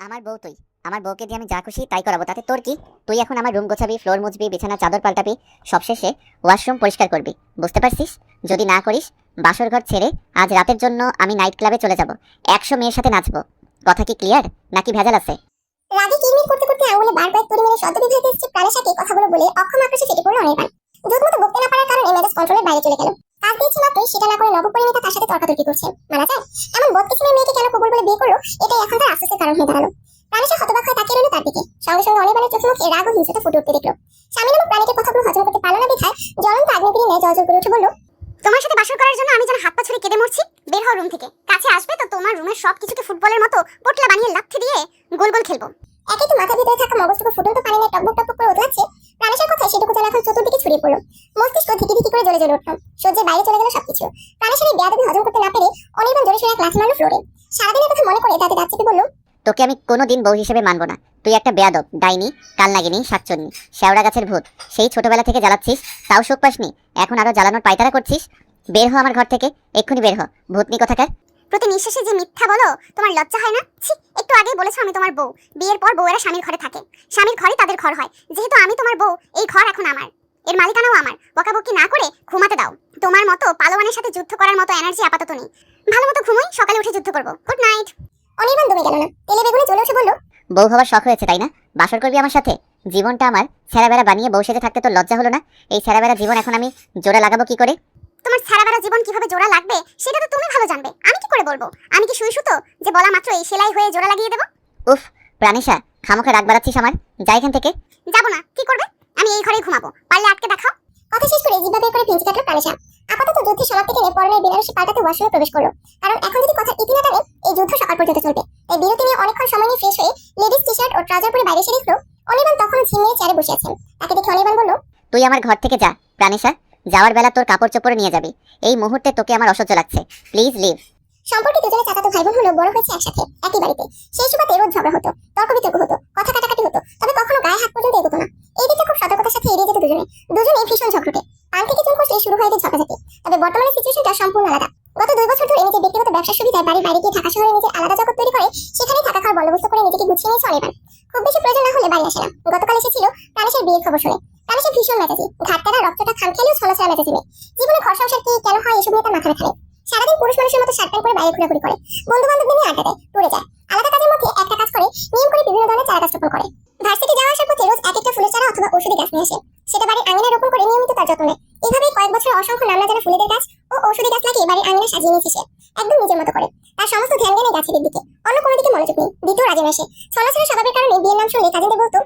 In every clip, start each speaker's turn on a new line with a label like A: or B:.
A: আমার বউ তুই, আমার বউকে দিয়ে আমি যা খুশি তাই করাবো, তাতে তোর কি? তুই এখন আমার রুম গোছাবি, ফ্লোর মুছবি, বিছানা চাদর পাল্টাবি, সবশেষে ওয়াশরুম পরিষ্কার করবি। বুঝতে পারছিস? যদি না করিস, বাসর ঘর ছেড়ে আজ রাতের জন্য আমি নাইট ক্লাবে চলে যাব, 100 মেয়ের সাথে নাচবো। কথা কি ক্লিয়ার নাকি ভেজাল আছে?
B: রাগে কিরমির করতে করতে আঙুলে বারবার তুড়ি মেরে সদ্যবিবাহিত স্ত্রী প্রাণের সাথে কথাগুলো বলে অক্ষম আক্রোশে ফেটে পড়ল অনির্বাণ। দুধমতো বকতে না পারার কারণে মেজাজ কন্ট্রোলের বাইরে চলে গেল। কাজ দিয়েছি মাত্রই সেটা না করে নবপরিণীতা তার সাথে তর্কাতর্কি করছে। মানা যায়? এমন বদকিসিমের মেয়েকে কেন কবুল বলে বিয়ে করলো, এটাই এখন তার আফসোসের কারণ হয়ে দাঁড়ালো। প্রাণেশা হতবাক হয়ে তাকিয়ে রইল তার দিকে। সঙ্গে সঙ্গে অনির্বাণের চোখে মুখে রাগ ও হিংসা ফুটে উঠতে দেখলো। স্বামী নামক প্রাণীকে কথাগুলো হজম করতে পারল না বিধায় জ্বলন্ত আগ্নেয়গিরি নিয়ে জল করে উঠে বলল, তোমার সাথে বাসর করার জন্য আমি যেন হাত পা ছুড়ে কেঁদে মরছি। বের হও রুম থেকে। কাছে আসবে তো তোমার রুমের সবকিছুকে ফুটবলের মতো পোটলা বানিয়ে লাথি দিয়ে গোল গোল খেলবো। একে তো মাথার ভিতরে থাকা মগজটুকু ফুটন্ত পানি নিয়ে টকবক টকবক করে ওঠলাচ্ছে। প্রাণেশার কথায় সেটুকু জল এখন চতুর্দিকে ছড়িয়ে পড়ল। মস্তিষ্ক ধিকি ধিকি করে জ্বলে জ্বলে উঠল। সহ্যের বাইরে চলে গেল সবকিছু। প্রাণেশার এই বেয়াদবি হজম করতে না পেরে অনির্বাণ জোরে সোরে এক লাথি মারল ফ্লোরে। সারাদিনের কথা মনে করে তাতে দাঁত চেপে বলল,
A: তোকে আমি কোনোদিন বউ হিসেবে মানবো না। তুই একটা বেয়াদব, ডাইনি, কালনাগিনী, শাকচুন্নি, শেওড়া গাছের ভূত। সেই ছোটবেলা থেকে জ্বালাচ্ছিস, তাও সুখ পাসনি, এখন আরো জ্বালানোর পায়তারা করছিস। বের হ আমার ঘর থেকে, এক্ষুনি বের হ, ভূতনি কোথাকার।
B: প্রতি নিঃশ্বাসে যে মিথ্যা বলো, তোমার লজ্জা হয় না? ছি, একটু আগেই বলেছো আমি তোমার বউ। বিয়ের পর বউয়েরা স্বামীর ঘরে থাকে, স্বামীর ঘরে তাদের ঘর হয়। যেহেতু আমি তোমার বউ, এই ঘর এখন আমার, এর মালিকানাও আমার। বকাবকি না করে ঘুমাতে দাও। তোমার মতো পালোয়ানের সাথে যুদ্ধ করার মতো এনার্জি আপাতত নেই। ভালো মতো ঘুমোই, সকালে উঠে যুদ্ধ করব। Good night. অনির্বাণ দমে গেল না, তেলে বেগুনে জ্বলে উঠে বলল,
A: বউ হওয়ার শখ হয়েছে তাই না? বাসর করবি আমার সাথে? জীবনটা আমার ছেঁড়াবেড়া বানিয়ে বউ সেজে থাকতে তোর লজ্জা হলো না? এই ছেঁড়াবেড়া জীবন এখন আমি জোড়া লাগাবো কি করে?
B: তোমার ছাড়াবেড়া জীবন কিভাবে জোড়া লাগবে সেটা তো তুমি ভালো জানবে, আমি কি করে বলবো? আমি কি সুই সুতো যে বলা মাত্রই সেলাই হয়ে জোড়া লাগিয়ে দেবো?
A: উফ, প্রাণেশা, খামোখা রাগ বাড়াচ্ছিস আমার। যাই এখান থেকে।
B: যাবো না, কি করবে? আমি এই ঘরেই ঘুমাবো, পারলে আটকে দেখাও। কথা শেষ করে জিহ্বা বের করে ভেঙে কাটলো প্রাণেশা। আপাতত যুদ্ধের সমাপ্তি টেনে পরনের বেনারসি পাল্টাতে ওয়াশরুমে প্রবেশ করলো। কারণ এখন যদি কথা ইতি না টানে, এই যুদ্ধ সকাল পর্যন্ত চলবে। তাই বিরতি নিয়ে অনেকক্ষণ সময় নিয়ে ফ্রেশ হয়ে লেডিস টি শার্ট ও ট্রাউজার পরে বাইরে এসে দেখলো অনির্বাণ তখন ঝিমিয়ে চেয়ারে বসে আছেন। তাকে দেখে অনির্বাণ বলল,
A: তুই আমার ঘর থেকে যা প্রাণেশা। যাওয়ার বেলা তোর কাপড় চোপড়ে নিয়ে যাবি। এই মুহূর্তে তোকে আমার অসহ্য লাগছে, প্লিজ লিভ।
B: সম্পর্কে দুজনে চাচাতো ভাই বোন হলো, বড় হয়েছে একসাথে একই বাড়িতে। সেই সুবাদে রোজ ঝগড়া হতো, তর্ক বিতর্ক হতো, কথা কাটাকাটি হতো, তবে কখনো গায়ে হাত পর্যন্ত এগোতো না। এই দিকটা খুব সতর্কতার সাথে এড়িয়ে যেত দুজনেই ভীষণ ঝগড়টে। পান থেকে চুন খসলে শুরু হয়ে যেত ঝগড়াঝাটি। তবে বর্তমানে সিচুয়েশনটা সম্পূর্ণ আলাদা। গত 2 বছর ধরে নিজের ব্যক্তিগত ব্যবসার সুবিধায় বাড়ির বাইরে গিয়ে ঢাকা শহরে নিজের আলাদা জগৎ তৈরি করে সেখানেই থাকা খাওয়ার বন্দোবস্ত করে নিজেকে গুছিয়ে নিয়েছে অনির্বাণ। খুব বেশি প্রয়োজন না হলে বাড়ি আসে না। গতকাল এসেছিল প্রাণেশের বিয়ের খবর শুনে। প্রাণেশের ভীষণ মেজাজি, ঘাটতেরা রক্তটা খাম খেলেও ছলাছলা মেজাজি মেয়ে। জীবনে ঘর সংসার কি কেন হয় এসব নিয়ে তার মাথা ব্যথা নেই। সারাদিন পুরুষ মানুষের মতো শার্ট প্যান্ট পরে বাইরে ঘোরাঘুরি করে, বন্ধু বান্ধবদের নিয়ে আড্ডা দেয়, টুরে যায়। আলাদা কাজের মধ্যে একটা কাজ করে নিয়ম করে বিভিন্ন ধরনের চারা গাছ রোপণ করে। ভার্সিটি যাওয়া আসার পথে রোজ এক একটা ফুলের চারা অথবা ঔষধি গাছ নিয়ে আসে। সেটা বাড়ির আঙিনায় রোপণ করে নিয়মিত তার যত্ন নেয়। এইভাবেই কয়েক বছর অসংখ্য নাম না জানা ফুলের গাছ ও ঔষধি গাছ লাগিয়ে বাড়ির আঙিনা সাজিয়ে নিয়েছে সে, একদম নিজের মতো করে। তার সমস্ত ধ্যান জ্ঞান এই গাছের দিকে, অন্য কোনো দিকে মনোযোগ নেই। দ্বিতীয় রাজে আসে। ছলাছলা স্বভাবের কারণে বিয়ের নাম শুনলে কাজিনদের বলতো,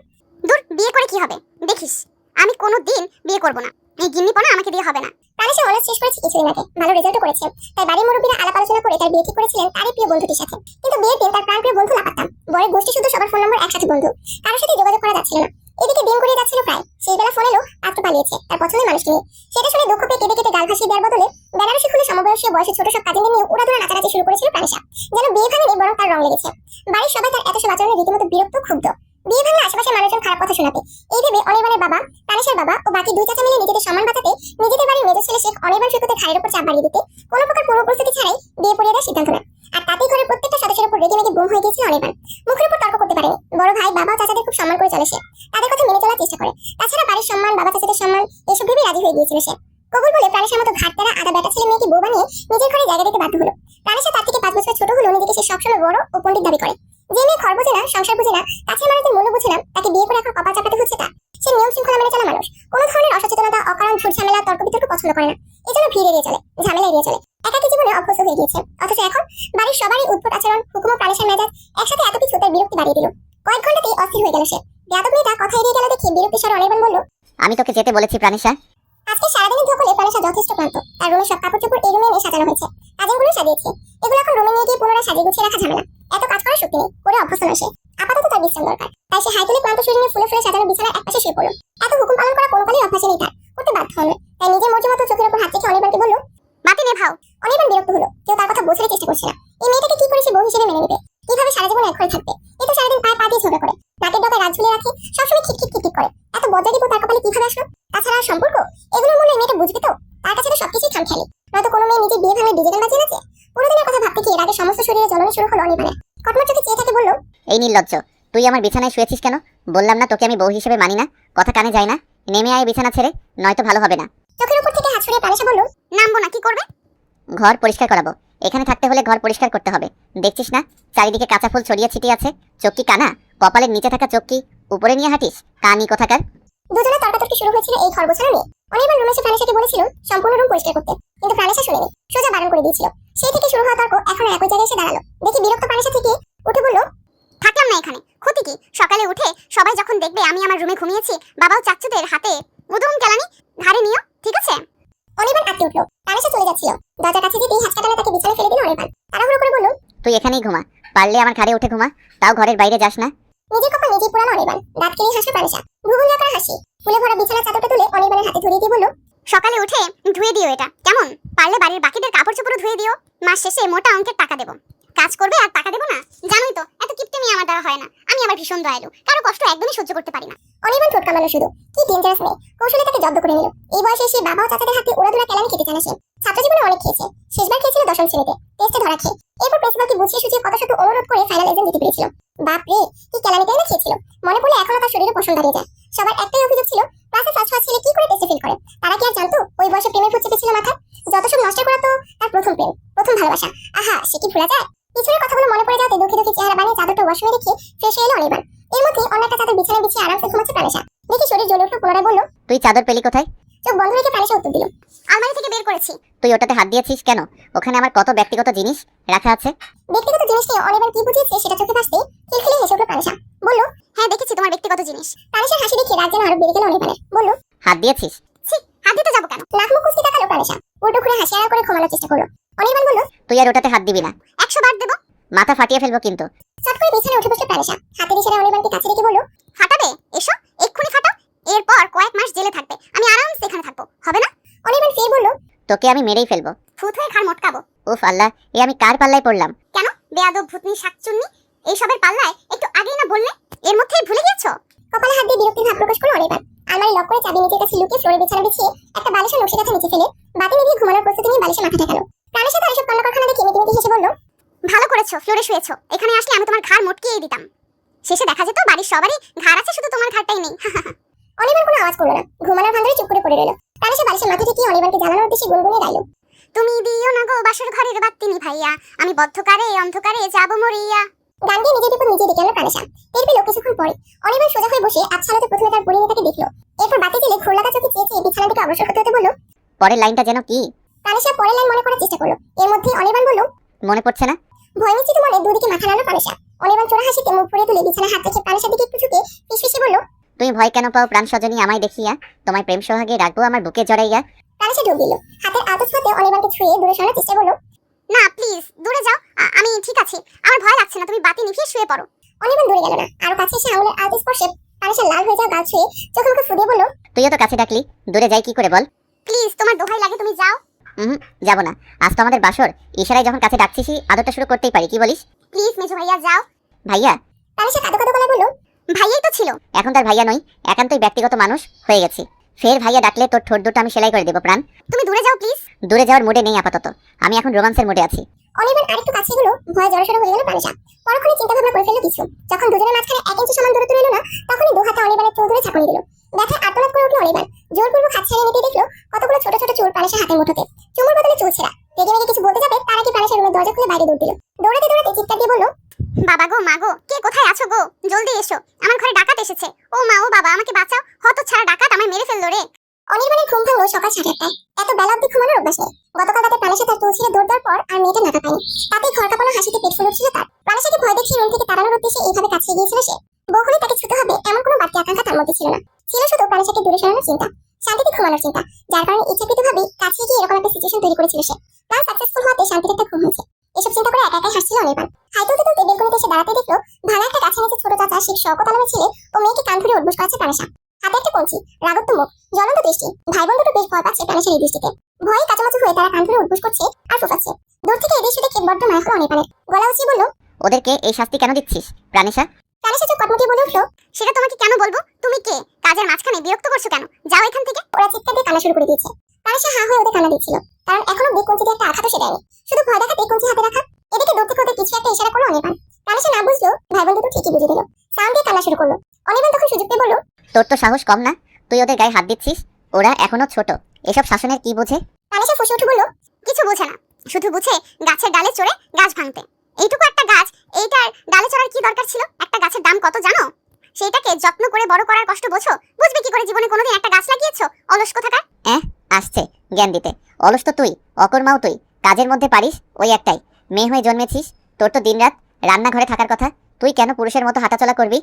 B: দূর, বিয়ে করে কি হবে, দেখিস আমি কোনো দিন বিয়ে করবো না, এই গিন্নিপনা আমাকে দিয়ে হবে না। প্রাণেশা অনার্স শেষ করেছে কিছুদিন আগে, ভালো রেজাল্টও করেছে। তাই বাড়ির মুরব্বীরা আলাপ আলোচনা করে তার বিয়ে ঠিক করেছিলেন তারই প্রিয় বন্ধুটির সাথে। কিন্তু বিয়ের দিন তার প্রাণপ্রিয় বন্ধু লাপাত্তা। বরের গোষ্ঠী শুধু সবার ফোন নম্বর একসাথে বন্ধু, কারোর সাথে যোগাযোগ করা যাচ্ছিল না। এদিকে দিন গড়িয়ে যাচ্ছিল প্রায়। সেই বেলা ফোন এলো, আজকে পালিয়েছে তার পছন্দের মানুষটি নিয়ে। সেটা শুনে দুঃখ পেয়ে কেঁদে কেটে গাল ভাসিয়ে দেওয়ার বদলে বেনারসি খুলে সমবয়সী বয়সে ছোট সব কাজিনদের নিয়ে উড়াদুরা নাচানাচি শুরু করেছিল প্রাণেশা। যেন বিয়ে ভাঙেনি, বরং তার রং লেগেছে। বাড়ির সবাই তার এত সব আচরণে রীতিমতো বিরক্ত, ক্ষুব্ধ। বিয়ে ভাঙলে আশেপাশের মানুষজন খারাপ কথা শোনাতে, এই ভেবে অনির্বাণের বাবা, প্রাণেশার বাবা ও বাকি 2 চাচা মিলে নিজেদের সম্মান বাঁচাতে নিজেদের বাড়ির মেজর ছেলে শেখ অনির্বাণ সৈকতের ঘাড়ের উপর চাপ বাড়িয়ে দিতে কোনো প্রকার পূর্ব প্রস্তুতি ছাড়াই বিয়ে পড়িয়ে দেওয়ার সিদ্ধান্ত নেয়। আর তাতেই ঘরের প্রত্যেকটা সদস্যের উপর রেগে মেগে বোম হয়ে গিয়েছিল অনির্বাণ। মুখের উপর তর্ক করতে পারেনি। বড় ভাই, বাবা ও চাচাদের খুব সম্মান করে চলে সে, তাদের কথা মেনে চলার চেষ্টা করে। তাছাড়া বাড়ির সম্মান, বাবা চাচাদের সম্মান, এসব ভেবেই রাজি হয়ে গিয়েছিল সে। কবুল বলে প্রাণেশার মতো ঘাটতেরা আধা বেটা ছেলে মেয়েকে বউ বানিয়ে নিজের ঘরে জায়গা দিতে বাধ্য হলো। প্রাণেশা তার থেকে 5 বছর ছোট হলেও নিজেকে সে সবসময় বড় ও পণ্ডিত দাবি করে। যে মেয়ে ঘর বোঝে না, সংসার বুঝে না, কাছের মানুষদের মূল্য বুঝে না, তাকে বিয়ে করে এখন কপাল চাপাতে হচ্ছে তা। সে নিয়ম শৃঙ্খলা মেনে চলা মানুষ, কোনো ধরনের অসচেতনতা, অকারণ ঝুট ঝামেলা, তর্ক বিতর্ক পছন্দ করে না। এই জন্য ভিড় এড়িয়ে চলে, ঝামেলা এড়িয়ে চলে, একাকী জীবনে অভ্যস্ত হয়ে গিয়েছে। অথচ এখন বাড়ির সবারই উদ্ভট আচরণ, হুকুম ও প্রাণেশার মেজাজ একসাথে এত কিছু তার বিরক্তি বাড়িয়ে দিল। কয়েক ঘন্টাতেই অস্থির হয়ে গেল সে। বেয়াদব মেয়েটা কথা এড়িয়ে গেল দেখে বিরক্তি স্বরে অনির্বাণ বলল,
A: আমি তোকে যেতে বলেছি প্রাণেশা।
B: আজকে সারাদিনের ধকলে প্রাণেশা যথেষ্ট ক্লান্ত। তার রুমে সব কাপড় চোপড় এই রুমে এনে সাজানো হয়েছে, কাজিনগুলো সাজিয়েছে। এগুলো এখন রুমে নিয়ে গিয়ে পুনরায় সাজিয়ে গুছিয়ে রাখা ঝামেলা। এত কাজ করার শক্তি নেই, করে অভ্যস্ত নয় সে। আপাতত তার বিশ্রাম দরকার। তাই সে হাইতুলে ক্লান্ত শরীর নিয়ে ফুলে ফুলে সাজানো বিছানার একপাশে শুয়ে পড়ল। এত হুকুম পালন করা কোনো কালেই অভ্যাসে নেই তার, করতে বাধ্য হল। তাই নিজের মর্জি মতো চোখের উপর হাত রেখে অনির্বাণকে বলল, বাতি নেভাও। অনির্বাণ বিরক্ত হলো, কেউ তার কথা বোঝার চেষ্টা করছে না। এই মেয়েটাকে কি করে সে বউ হিসেবে মেনে নেবে? কিভাবে সারা জীবন এক ঘরে থাকবে? এ তো সারাদিন পায়ে পা দিয়ে ঝগড়া করে, নাকের ডগায় রাত ঝুলিয়ে রাখে, সবসময় খিটখিট খিটখিট করে। এত বজ্জা দিব তার কপালে কিভাবে আসলো? তাছাড়া সম্পর্ক, এগুলোর মূল্য মেয়েটা বুঝবে তো? তার কাছে তো সবকিছুই খামখেয়ালি। নয়তো কোনো মেয়ে নিজের বিয়ে ভাঙলে ডিজিটাল বাজিয়ে নাচে। পুরো দিনের কথা ভাবতে গিয়ে এর আগে সমস্ত শরীরে জ্বলনে শুরু হলো অনির্বাণের। কটমট চোখে চেয়ে থাকে বলল,
A: এই নির্লজ্জ, তুই আমার বিছানায় শুয়েছিস কেন? বললাম না তোকে আমি বউ হিসেবে মানি না, কথা কানে যায় না। নেমে আয় বিছানা ছেড়ে, নয়তো ভালো হবে না।
B: চোখের উপর থেকে হাত সরিয়ে প্রাণেশা বলল, নামবো না, কি করবে?
A: ঘর পরিষ্কার করাবো। এখানে থাকতে হলে ঘর পরিষ্কার করতে হবে। দেখছিস না চারিদিকে কাঁচা ফুল ছড়িয়ে ছিটিয়ে আছে। চোখ কি কানা? কপালের নিচে থাকা চোখ কি উপরে নিয়ে হাঁটিস? কানি কোথাকার।
B: দুজনে তর্কাতর্কি শুরু হয়েছিল এই ঘর গোছানো নিয়ে। অনির্বাণ রুমে এসে প্রাণেশাকে বলেছিল সম্পূর্ণ রুম পরিষ্কার করতে, কিন্তু প্রাণেশা শুনেনি, সোজা বারণ করে দিয়েছিল। সেই থেকে শুরু হওয়া তর্ক এখন একই জায়গায় এসে দাঁড়ালো। দেখি বিরক্ত প্রাণেশা থেকে উঠে বলল, থাকলাম না এখানে, ক্ষতি কি? সকালে উঠে সবাই যখন দেখবে আমি আমার রুমে ঘুমিয়েছি, বাবাও চাচ্চুদের হাতে উদুম কেলানি ধারে নিও, ঠিক আছে? অনির্বাণ আটকে উঠলো। প্রাণেশা চলে যাচ্ছিল, দরজার কাছে যেতেই হাঁচকাটালে তাকে বিছানায় ফেলে দিল অনির্বাণ। তাড়াহুড়ো করে বলল,
A: তুই এখানেই ঘুমা, পারলে আমার ঘাড়ে উঠে ঘুমা, তাও ঘরের বাইরে যাস না।
B: নিজের কপাল নিজেই পোড়ানো অনির্বাণ। দাঁত কেলিয়ে হাসলো প্রাণেশা, ভুবুলিয়া করে হাসি। ফুলে ভরা বিছানার চাদরটা তুলে অনির্বাণের হাতে ধরিয়ে দিয়ে বলল, সকালে উঠে ধুয়ে দিও এটা, কেমন? পারলে বাড়ির বাকিদের কাপড় চোপড়ও ধুয়ে দিও। মাস শেষে মোটা অঙ্কের টাকা দেবো। কাজ করবে আর টাকা দেবো না? জানোই তো এত কিপটেমি আমার দ্বারা হয় না। আমি আবার ভীষণ দয়ালু, কারো কষ্ট একদমই সহ্য করতে পারি না। অনির্বাণ ঠোঁট কামড়ালো শুধু। কি ডেঞ্জারাস মেয়ে, কৌশলে তাকে জব্দ করে নিল। এই বয়সে এসে বাবা ও চাচাদের হাতে ওড়াদুরা কেলানি খেতে চায় না সে। ছাত্র জীবনে অনেক খেয়েছে, শেষবার খেয়েছিল 10ম শ্রেণীতে, টেস্টে ধরা খেয়ে। এরপর প্রিন্সিপালকে বুঝিয়ে সুঝিয়ে কত শত অনুরোধ করে ফাইনাল এক্সাম দিতে পেরেছিল। বাপ রে, কি কেলানিটাই না খেয়েছিল। মনে পড়লে এখনো তার শরীরে পশম দাঁড়িয়ে যায়। সবার একটাই অভিযোগ ছিল, ক্লাসে ফার্স্ট হওয়া ছেলে কি করে টেস্টে ফেল করে। তারা কি আর জানতো ওই বয়সে প্রেমের ভূত চেপেছিল মাথায়? যত সব নষ্ট করা তো তার প্রথম প্রেম, প্রথম ভালোবাসা। আহা, সে কি ভুলা যায়? পিছনের কথাগুলো মনে পড়ে যাতে দুঃখে দুঃখে চেহারা বানিয়ে চাদরটা ওয়াশরুমে রেখে ফ্রেশ হয়ে এলো অনির্বাণ। এর মধ্যে অন্য একটা চাদর বিছানায় বিছিয়ে আরামসে ঘুমাচ্ছে প্রাণেশা। দেখি শরীর জ্বলে উঠলো, পুনরায় বলল,
A: তুই চাদর পেলি কোথায়?
B: চোখ বন্ধ রেখে প্রাণেশা উত্তর দিল, আলমারি থেকে বের করেছি।
A: তুই ওটাতে হাত দিয়েছিস কেন? ওখানে আমার কত ব্যক্তিগত জিনিস রাখা আছে।
B: ব্যক্তিগত জিনিস নিয়ে অনির্বাণ কি বুঝিয়েছে সেটা চোখে ভাসতেই খিলখিলে হেসে উঠলো প্রাণেশা। বলল, হ্যাঁ দেখেছি তোমার ব্যক্তিগত জিনিস। প্রাণেশার হাসি দেখে রাগ যেন আরো বেড়ে গেল অনির্বাণের। বলল,
A: হাত দিয়েছিস?
B: ছি, হাত দিতে যাবো কেন? নাক মুখ কুচকে তাকালো প্রাণেশা। উল্টো ঘুরে হাসি আড়াল করে ঘুমানোর চেষ্টা করলো। অনির্বাণ বলল,
A: তুই আর ওটাতে হাত দিবি না।
B: 100 বার দেবো।
A: মাথা ফাটিয়ে ফেলবো কিন্তু।
B: চট করে বিছানায় উঠে বসলো প্রাণেশা। হাতের ইশারায় অনির্বাণকে কাছে রেখে বলল, ফাটাবে? এসো, এক্ষুনি ফাটাও। এরপর কয়েক মাস জেলে থাকবে, আমি আরামসে এখানে থাকবো, হবে না? অনির্বাণ ফের বলল,
A: তোকে আমি মেরেই ফেলবো।
B: ভূত হয়ে ঘাড় মটকাবো।
A: উফ আল্লাহ, এ আমি কার পাল্লায় পড়লাম?
B: কেন বেয়াদব ভূতনি শাকচুন্নি, এইসবের পাল্লায় একটু আগেই না বললে? এর মধ্যেই ভুলে গেছো? কপালে হাত দিয়ে বিরক্তির ভাব প্রকাশ করলো অনির্বাণ। আলমারি লক করে চাবি নিজের কাছে লুকিয়ে ফ্লোরে বিছানা বিছিয়ে একটা বালিশের নকশি কাঁথা নিচে ফেলে বাতি নিভিয়ে ঘুমানোর প্রস্তুতি নিয়ে বালিশে মাথা ঠেকালো। প্রাণেশা তার এসব কান্নাকারখানা দেখে মিটিমিটি হেসে বলল, ভালো করেছো ফ্লোরে শুয়েছো, এখানে আসলে আমি তোমার ঘাড় মটকিয়েই দিতাম। শেষে দেখা যেত বাড়ির সবারই ঘাড় আছে, শুধু তোমার ঘাড়টাই নেই। অনির্বাণ কোনো আওয়াজ করলো না, ঘুমানোর ভান্দরে চুপ করে পড়ে রইল। প্রাণেশা বালিশে মাথা ঠেকিয়ে অনির্বাণকে জানানোর উদ্দেশ্যে গুনগুনিয়ে গাইল, তুমি দিও না গো বাসর ঘরের বাতি নিভাইয়া, আমি বদ্ধকারে অন্ধকারে যাব মরিয়া। গান গিয়ে নিজের বিপদ নিজে ডেকে আনলো প্রাণেশা। টের পেল কিছুক্ষণ পরে অনির্বাণ সোজা হয়ে বসে আচ্ছাদতে প্রথমে তার পরিণীতাকে দেখলো। এরপর বাতি জেলে ঘোর লাগা চোখে চেয়ে চেয়ে বিছানা থেকে অগ্রসর হতে হতে বলল,
A: পরের লাইনটা যেন কি?
B: প্রাণেশা পরের লাইন মনে করার চেষ্টা করলো। এর মধ্যে অনির্বাণ বলল,
A: মনে পড়ছে না।
B: ভয় মিশ্রিত মনে দুদিকে মাথা নাড়লো প্রাণেশা। অনির্বাণ চোরা হাসিতে মুখ ভরে তুলে বিছানা হাত রেখে প্রাণেশার দিকে একটু ঝুঁকে ফিসফিসে বলল,
A: তুমি ভয় কেন পাও প্রাণ সজনী আমায় দেখিয়া? তোমায় প্রেম সোহাগে রাখবো আমার বুকে জড়াইয়া।
B: প্রাণেশা ঢোক দিল। হাতের আলতো ছোঁয়াতে অনির্বাণকে ছুঁয়ে দূরে সরানোর চেষ্টা করলো। না প্লিজ দূরে যাও, আমি ঠিক আছি, আমার ভয় লাগছে না, তুমি বাতি নিভিয়ে শুয়ে পড়ো। অনির্বাণ দূরে গেল না, আরো কাছে এসে আঙুলের আলতো স্পর্শে প্রাণেশা লাল হয়ে যাওয়া গাল ছুঁয়ে চোখে মুখে ফুদিয়ে বলল,
A: তুইও তো কাছে ডাকলি, দূরে যাই কি করে বল?
B: প্লিজ তোমার দোহাই লাগে, তুমি যাও।
A: যাবো না, আজ তো আমাদের বাসর, ইশারায় যখন কাছে ডাকছিসই আদরটা শুরু করতেই পারি, কি বলিস?
B: প্লিজ মেজো ভাইয়া যাও।
A: ভাইয়া?
B: প্রাণেশা কাঁদো কাঁদো গলায় বলল, ভাইয়াই তো ছিল।
A: এখন তার ভাইয়া নই, একান্তই ব্যক্তিগত মানুষ হয়ে গেছি। ফের ভাইয়া ডাকলে তোর ঠোঁট দুটো আমি সেলাই করে দেবো প্রাণ।
B: তুমি দূরে যাও প্লিজ।
A: দূরে যাওয়ার মুডে নেই আপাতত, আমি এখন রোমান্সের মুডে আছি।
B: অনির্বাণ আরেকটু কাছে গেল, ভয়ে জড়সড় হয়ে গেল প্রাণেশা। পরক্ষণে চিন্তা ভাবনা করে ফেললো কিছু। যখন দুজনের মাঝখানে 1 ইঞ্চি সমান দূরত্ব রইল না, তখনই দু হাতে অনির্বাণের চুল ধরে ঝাঁকুনি দিল। ব্যথায় আর্তনাদ করে উঠল অনির্বাণ। জোরপূর্বক হাত ছাড়িয়ে নিতে দেখলো কতগুলো ছোট ছোট চুল প্রাণেশার হাতের মুঠোতে। চুমুর বদলে চুল ছেঁড়া। রেগে মেগে কিছু বলতে যাবে তার আগে প্রাণেশার রুমের দরজা খুলে বাইরে দৌড় দিল। দৌড়াতে দৌড়াতে চিৎকার দিয়ে বলল, বাবা গো মা গো, কে কোথায় আছো গো, জলদি এসো, আমার ঘরে ডাকাত এসেছে। ও মা ও বাবা, আমাকে বাঁচাও, হতচ্ছাড়া ডাকাত আমায় মেরে ফেললো রে। অনির্বাণের ঘুম ভাঙলো সকাল 7:30টায়। এত বেলা অব্দি ঘুমানোর অভ্যাস নেই। গতকাল রাতে প্রাণেশা তার চুল ছিঁড়ে দৌড় দেওয়ার পর আর মেয়েটা নাকা পায়নি। তাতে ঘর কাঁপানো হাসিতে পেট ফুলে উঠছিল তার। প্রাণেশাকে ভয় দেখিয়ে রুম থেকে তাড়ানোর উদ্দেশ্যে এইভাবে কাছে গিয়েছিল সে। বহুলে তাকে ছুতে হবে এমন কোনো বাড়তি আকাঙ্ক্ষা তার মধ্যে ছিল না। ছিল শুধু প্রাণেশাকে দূরে সরানোর চিন্তা, শান্তিতে ঘুমানোর চিন্তা, যার কারণে ইচ্ছাকৃতভাবেই কাছে গিয়ে এরকম একটা সিচুয়েশন তৈরি করেছিল সে। প্ল্যান সাকসেসফুল হওয়াতে শান্তির একটা ঘুম হয়েছে। এসব চিন্তা করে একা একাই হাসছিল অনির্বাণ। হাইতে তুলতে বেলকনিতে এসে দাঁড়াতে দেখলো ভাঙা একটা গাছের নিচে ছোট চাচা শিব শওকত আলমের ছেলে ও মেয়েকে কান ধরে উঠবোস করাচ্ছে প্রাণেশা। হাতে একটা কঞ্চি, রাগত্ব মুখ, জ্বলন্ত দৃষ্টি। ভাই বোন দুটো বেশ ভয় পাচ্ছে প্রাণেশার এই দৃষ্টিতে। ভয়ে কাচামাচু হয়ে তারা কান ধরে উঠবোস করছে আর ফোফাচ্ছে। দূর থেকে এই দৃশ্য দেখে বড্ড মায়া হলো অনির্বাণের। গলা উঁচিয়ে বলল,
A: ওদেরকে এই শাস্তি কেন দিচ্ছিস প্রাণেশা?
B: প্রাণেশা চোখ কটমটিয়ে বলে উঠলো, সেটা তোমাকে কেন বলবো, তুমি কে? কাজের মাঝখানে বিরক্ত করছো কেন, যাও এখান থেকে। ওরা চিৎকার দিয়ে কান্না শুরু করে দিয়েছে। প্রাণেশা হা হয়ে ওদের কান্না দিচ্ছিল, কারণ এখনো কঞ্চি দিয়ে একটা আঘাতও সে দেয়নি, শুধু ভয় দেখাতে কঞ্চি হাতে রাখা। এদিকে দূর থেকে ওদের কিছু একটা ইশারা করলো অনির্বাণ। প্রাণেশা না বুঝলো ভাই বোন দুটো ঠিকই বুঝে দিল। সাউন্ড দিয়ে কান্না শুরু করলো। অনির্বাণ তখন সুযোগ পেয়ে বলল,
A: তোর তো সাহস কম না, তুই ওদের গায়ে হাত দিচ্ছিস। ওরা এখনো ছোট, এসব শাসনের কি বোঝে?
B: প্রাণেশা ফুঁসে উঠে বলল, কিছু বোঝে না, শুধু বুঝে গাছের ডালে চড়ে গাছ ভাঙতে। এইটুকু একটা গাছ, এইটার ডালে চড়ার কি দরকার ছিল? একটা গাছের দাম কত জানো? সেইটাকে যত্ন করে বড় করার কষ্ট বোঝো? বুঝবে কি করে জীবনে কোনোদিন একটা গাছ লাগিয়েছো? অলস কোথাকার।
A: আসছে জ্ঞান দিতে। অলস তো তুই, অকর্মাও তুই, কাজের মধ্যে পারিস ওই একটাই। মেয়ে হয়ে জন্মেছিস, তোর তো দিনরাত রান্নাঘরে থাকার কথা। তুই কেন পুরুষের মতো হাঁটাচলা করবি?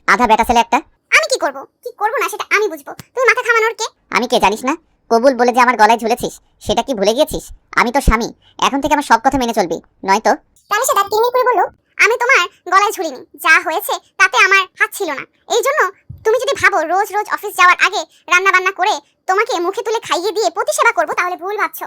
A: আধা বেটা ছেলে একটা।
B: আমি কি করব না সেটা আমি বুঝবো, তুমি মাথা ঘামানোর কে?
A: আমি কে জানিস না? কবুল বলে যে আমার গলায় ঝুলেছিস, সেটা কি ভুলে গিয়েছিস? আমি তো স্বামী, এখন থেকে আমার সব কথা মেনে চলবি, নয়তো।
B: প্রাণেশা দাঁত টিনমিন করে বলল, আমি তোমার গলায় ঝুলিনি, যা হয়েছে তাতে আমার হাত ছিল না। এই জন্য তুমি যদি ভাবো রোজ রোজ অফিস যাওয়ার আগে রান্না বান্না করে তোমাকে মুখে তুলে খাইয়ে দিয়ে প্রতিসেবা করবো, তাহলে ভুল ভাবছো।